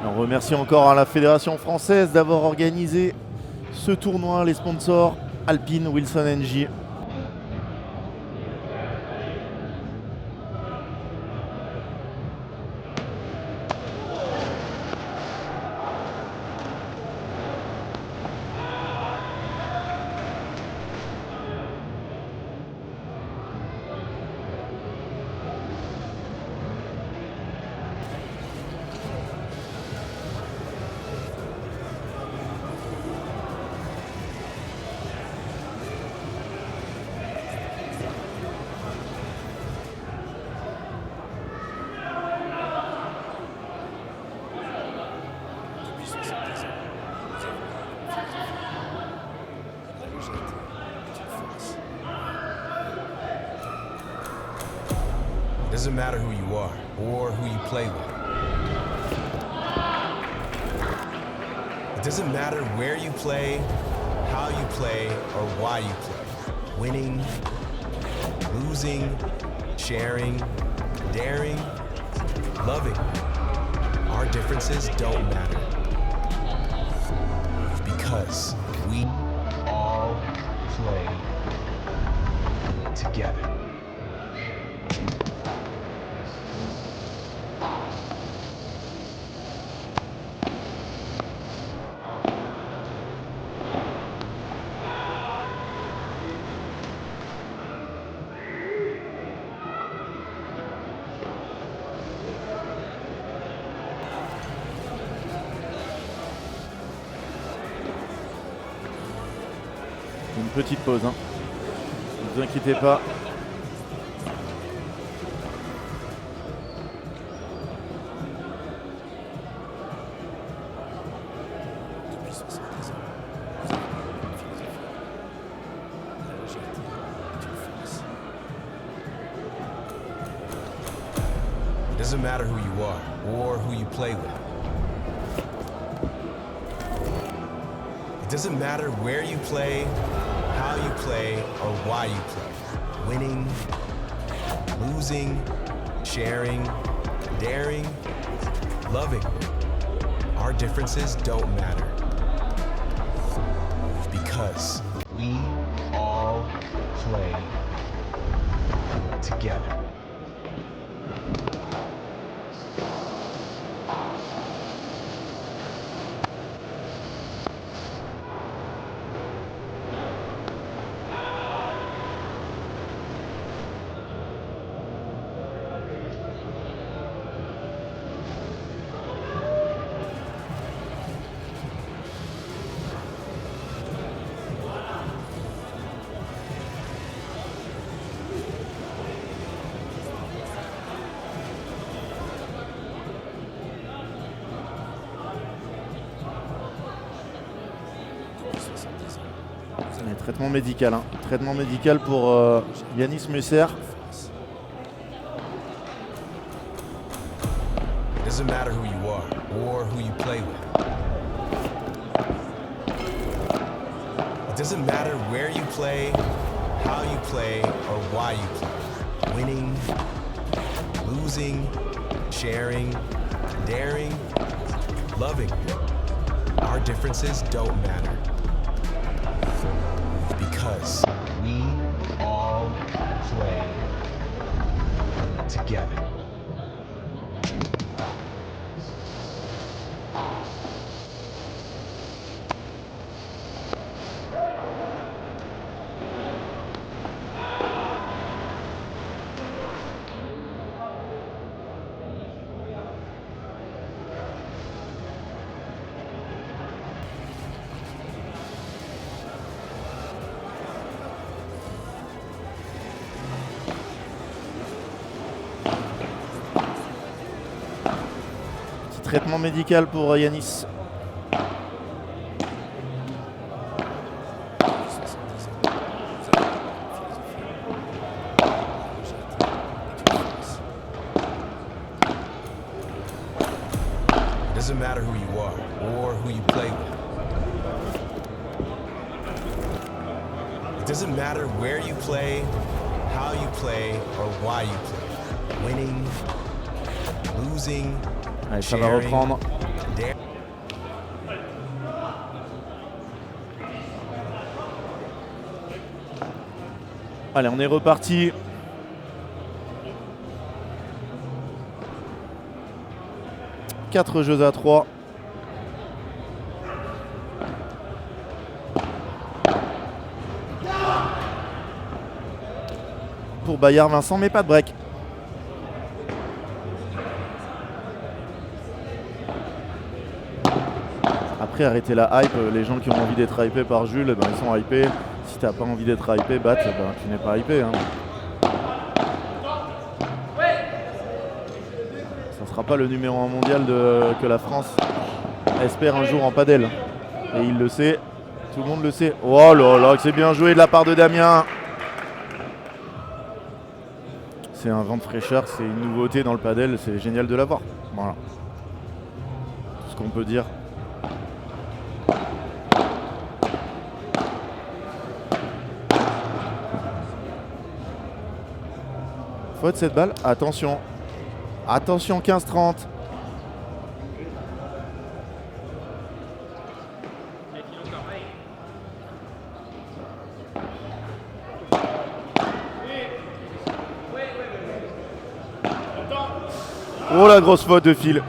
Speaker 1: On remercie encore à la Fédération française d'avoir organisé ce tournoi, les sponsors Alpine, Wilson NJ.
Speaker 4: It doesn't matter who you are or who you play with. It doesn't matter where you play, how you play, or why you play. Winning, losing, sharing, daring, loving. Our differences don't matter. Because we all play together.
Speaker 1: petite pause. Hein. Ne vous inquiétez pas.
Speaker 4: It doesn't matter who you are or who you play with. It doesn't matter where you play, how you play, or why you play. Winning, losing, sharing, daring, loving. Our differences don't matter. Because we all play together.
Speaker 1: Et traitement médical. Hein. Traitement médical pour Yanis Musser.
Speaker 4: It doesn't matter who you are or who you play with. It doesn't matter where you play, how you play, or why you play. Winning, losing, sharing, daring, loving. Our differences don't matter. Because we all play together.
Speaker 1: Traitement médical pour Yanis.
Speaker 4: It doesn't matter who you are or who you play with. It doesn't matter where you play, how you play, or why you play. Winning, losing,
Speaker 1: Allez, ça va reprendre. Allez, on est reparti. Quatre jeux à 3. Pour Bayard Vincent, mais pas de break. Après, arrêter la hype. Les gens qui ont envie d'être hypés par Jules, eh ben, ils sont hypés. Si t'as pas envie d'être hypé, Bat, eh ben, tu n'es pas hypé. Hein. Ça sera pas le numéro 1 mondial que la France espère un jour en padel. Et il le sait. Tout le monde le sait. Oh là là, que c'est bien joué de la part de Damien. C'est un vent de fraîcheur, c'est une nouveauté dans le padel, c'est génial de l'avoir. Voilà. Tout ce qu'on peut dire. Faute cette balle, attention. Attention 15-30. Oh la grosse faute de fil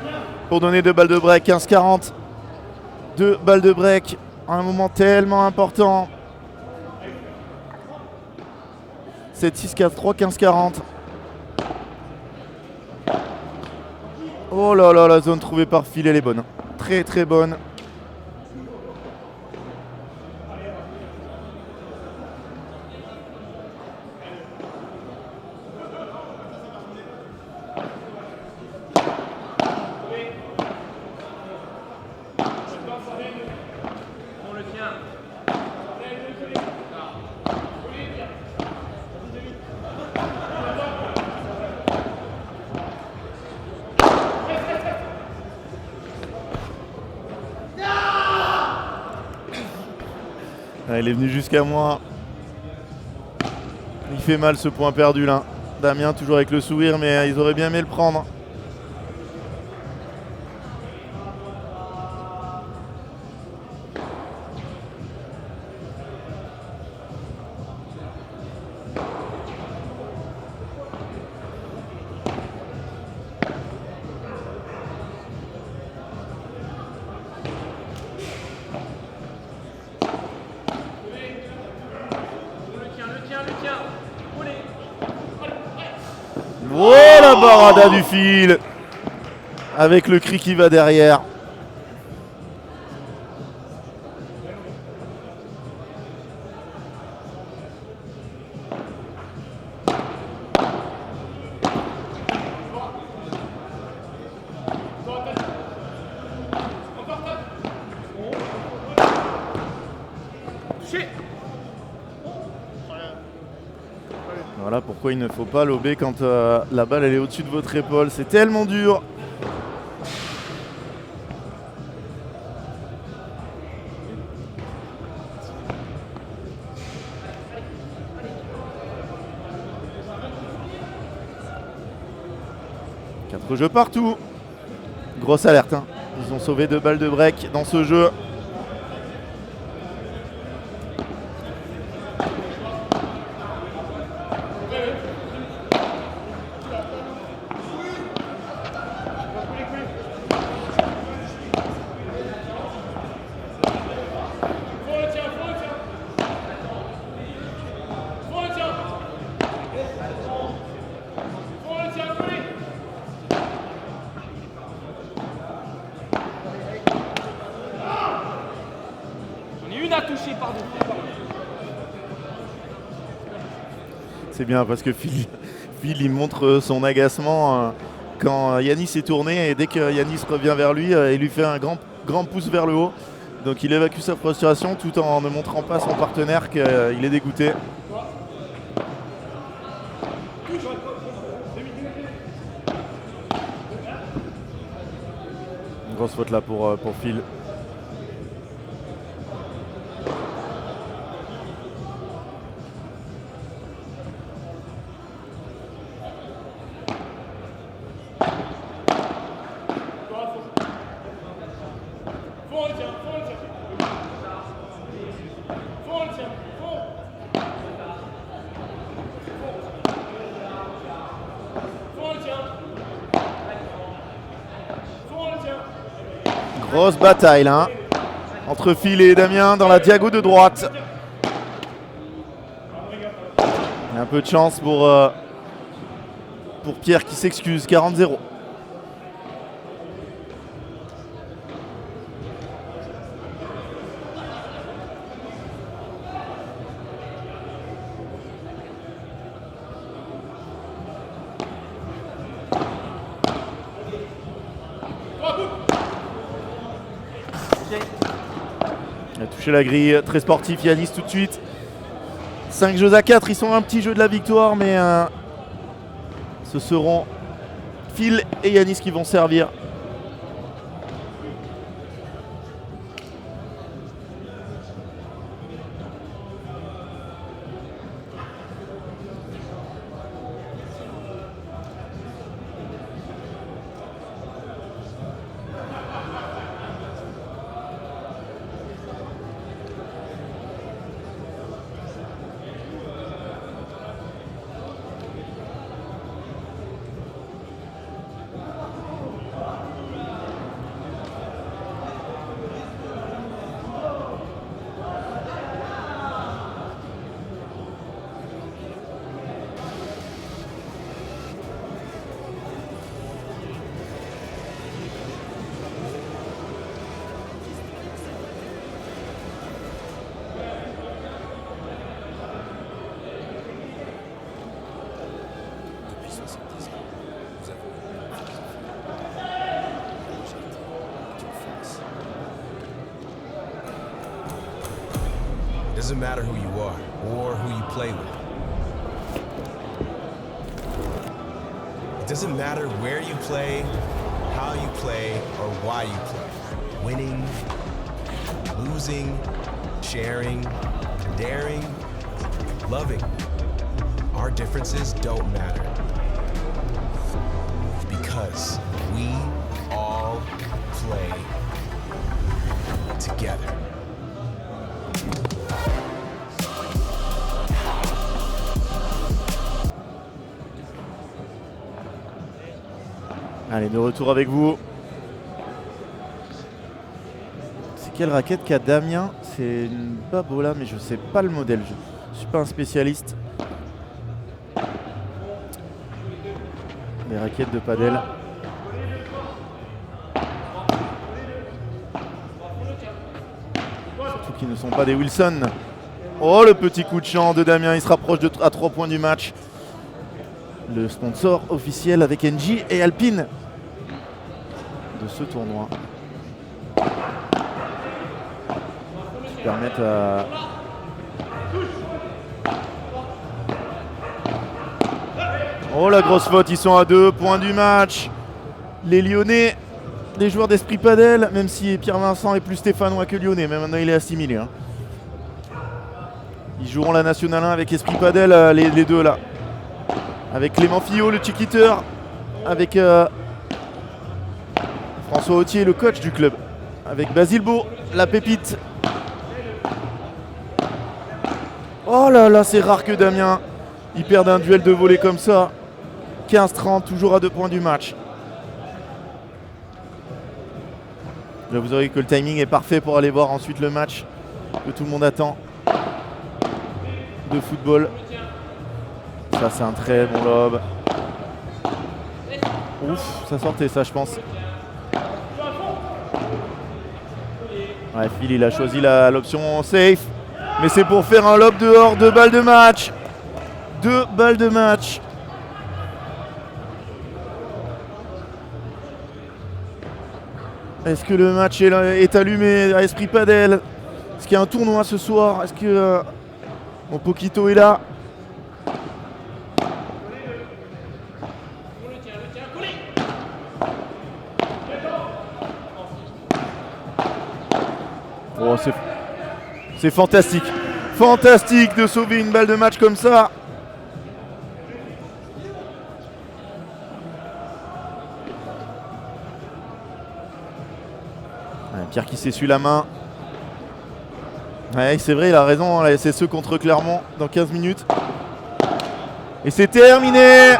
Speaker 1: pour donner 2 balles de break, 15-40. 2 balles de break à un moment tellement important. 7-6-4-3, 15-40. Oh là là, la zone trouvée par fil, elle est bonne. Très très bonne. Ah, il est venu jusqu'à moi. Il fait mal ce point perdu là. Damien toujours avec le sourire, mais ils auraient bien aimé le prendre. Oh la barada du fil avec le cri qui va derrière. Voilà pourquoi il ne faut pas lober quand la balle elle est au-dessus de votre épaule. C'est tellement dur. Quatre jeux partout. Grosse alerte. Hein. Ils ont sauvé 2 balles de break dans ce jeu. C'est bien parce que Phil il montre son agacement quand Yanis est tourné et dès que Yanis revient vers lui, il lui fait un grand pouce vers le haut. Donc il évacue sa frustration tout en ne montrant pas à son partenaire qu'il est dégoûté. Une grosse faute là pour Phil. Grosse bataille là, entre Phil et Damien dans la diago de droite. Il y a un peu de chance pour Pierre qui s'excuse, 40-0. Il a touché la grille, très sportif Yanis tout de suite. 5 jeux à 4, ils sont un petit jeu de la victoire, mais ce seront Phil et Yanis qui vont servir.
Speaker 4: Doesn't matter who you are or who you play with. It doesn't matter where you play, how you play, or why you play. Winning, losing, sharing, daring, loving. Our differences don't matter. Because we all play together.
Speaker 1: Allez, de retour avec vous. C'est quelle raquette qu'a Damien? C'est une Babola, mais je sais pas le modèle. Je suis pas un spécialiste. Les raquettes de padel. Surtout qu'ils ne sont pas des Wilson. Oh, le petit coup de champ de Damien, il se rapproche à 3 points du match. Le sponsor officiel avec Engie et Alpine de ce tournoi. Qui permettent à... Oh, la grosse faute, ils sont à 2 points du match. Les Lyonnais, les joueurs d'Esprit Padel, même si Pierre Vincent est plus stéphanois que lyonnais, mais maintenant il est assimilé. Hein. Ils joueront la Nationale 1 avec Esprit Padel, les deux là. Avec Clément Fillot, le chiquiteur, avec François Autier, le coach du club, avec Basile Beau, la pépite. Oh là là, c'est rare que Damien il perde un duel de volée comme ça. 15-30, toujours à 2 points du match. Là, vous aurez que le timing est parfait pour aller voir ensuite le match que tout le monde attend de football. Ça, c'est un très bon lob. Ouf, ça sortait ça, je pense. Ouais, Phil, il a choisi l'option safe. Mais c'est pour faire un lob dehors, 2 balles de match. 2 balles de match. Est-ce que le match est allumé à Esprit Padel? Est-ce qu'il y a un tournoi ce soir? Est-ce que mon Poquito est là? Oh, c'est fantastique. Fantastique de sauver une balle de match comme ça. Pierre qui s'essuie la main. Ouais, c'est vrai, il a raison. C'est ceux contre Clermont dans 15 minutes. Et c'est terminé.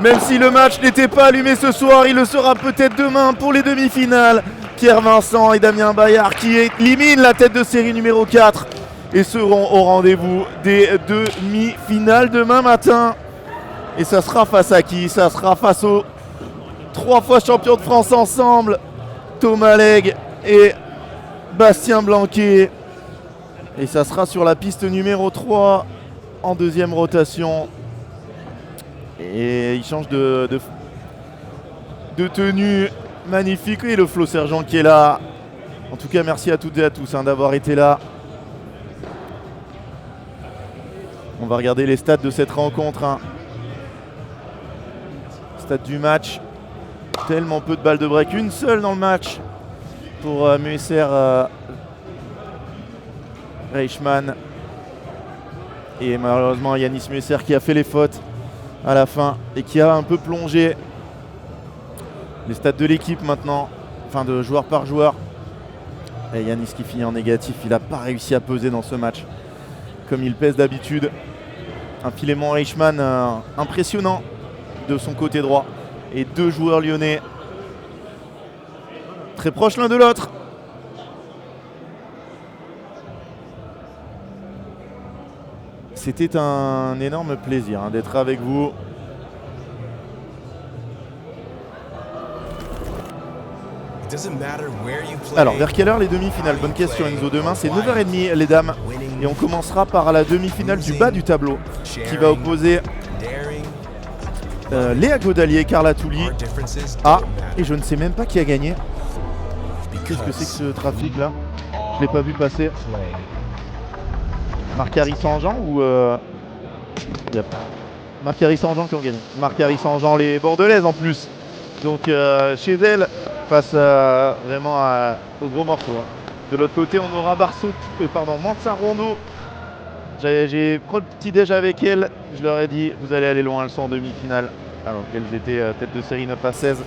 Speaker 1: Même si le match n'était pas allumé ce soir, il le sera peut-être demain pour les demi-finales. Pierre Vincent et Damien Bayard qui éliminent la tête de série numéro 4 et seront au rendez-vous des demi-finales demain matin. Et ça sera face à qui? Ça sera face aux 3 fois champions de France ensemble, Thomas Legge et Bastien Blanquet. Et ça sera sur la piste numéro 3 en 2e rotation. Et il change de tenue. Magnifique. Et le Flo Sergent qui est là. En tout cas, merci à toutes et à tous d'avoir été là. On va regarder les stats de cette rencontre. Stats du match. Tellement peu de balles de break. Une seule dans le match pour Muesser Reichmann. Et malheureusement, Yanis Muesser qui a fait les fautes à la fin et qui a un peu plongé. Les stats de l'équipe maintenant, enfin de joueur par joueur. Et Yanis qui finit en négatif, il n'a pas réussi à peser dans ce match comme il pèse d'habitude. Un Philémon Reichmann impressionnant de son côté droit. Et 2 joueurs lyonnais très proches l'un de l'autre. C'était un énorme plaisir d'être avec vous. Alors, vers quelle heure les demi-finales? Bonne question, Enzo. Demain, c'est 9h30, les dames. Et on commencera par la demi-finale du bas du tableau qui va opposer Léa Godalier, Carla Touli et je ne sais même pas qui a gagné. Qu'est-ce que c'est que ce trafic là? Je l'ai pas vu passer. Marc-Harry Sanjean ou yep. Marc-Harry Sanjean qui ont gagné. Marc-Harry Sanjean, les Bordelaises en plus. Donc chez elle, face vraiment au gros morceau. De l'autre côté, on aura Mansa Rondo J'ai pris le petit déj avec elles. Je leur ai dit, vous allez aller loin, elles sont en demi-finale. Alors qu'elles étaient tête de série 9 à 16.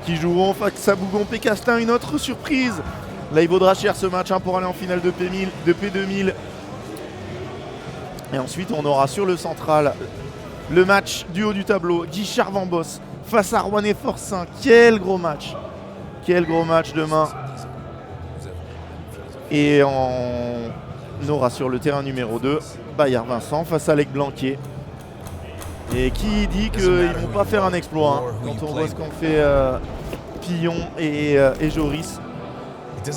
Speaker 1: Qui joueront face à Bougon Pécastin. Une autre surprise. Là, il vaudra cher ce match pour aller en finale de P2000. Et ensuite, on aura sur le central le match du haut du tableau. Guichard Vambos face à Rouen et Forcin. Quel gros match. Quel gros match demain. Et on aura sur le terrain numéro 2 Bayard Vincent face à Lec Blanquier. Et qui dit qu'ils ne vont pas faire un exploit quand on voit ce qu'ont fait Pillon et Joris. Et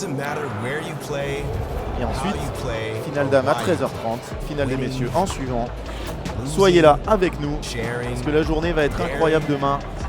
Speaker 1: ensuite, finale dames à 13h30, finale des messieurs en suivant. Soyez là avec nous, parce que la journée va être incroyable demain.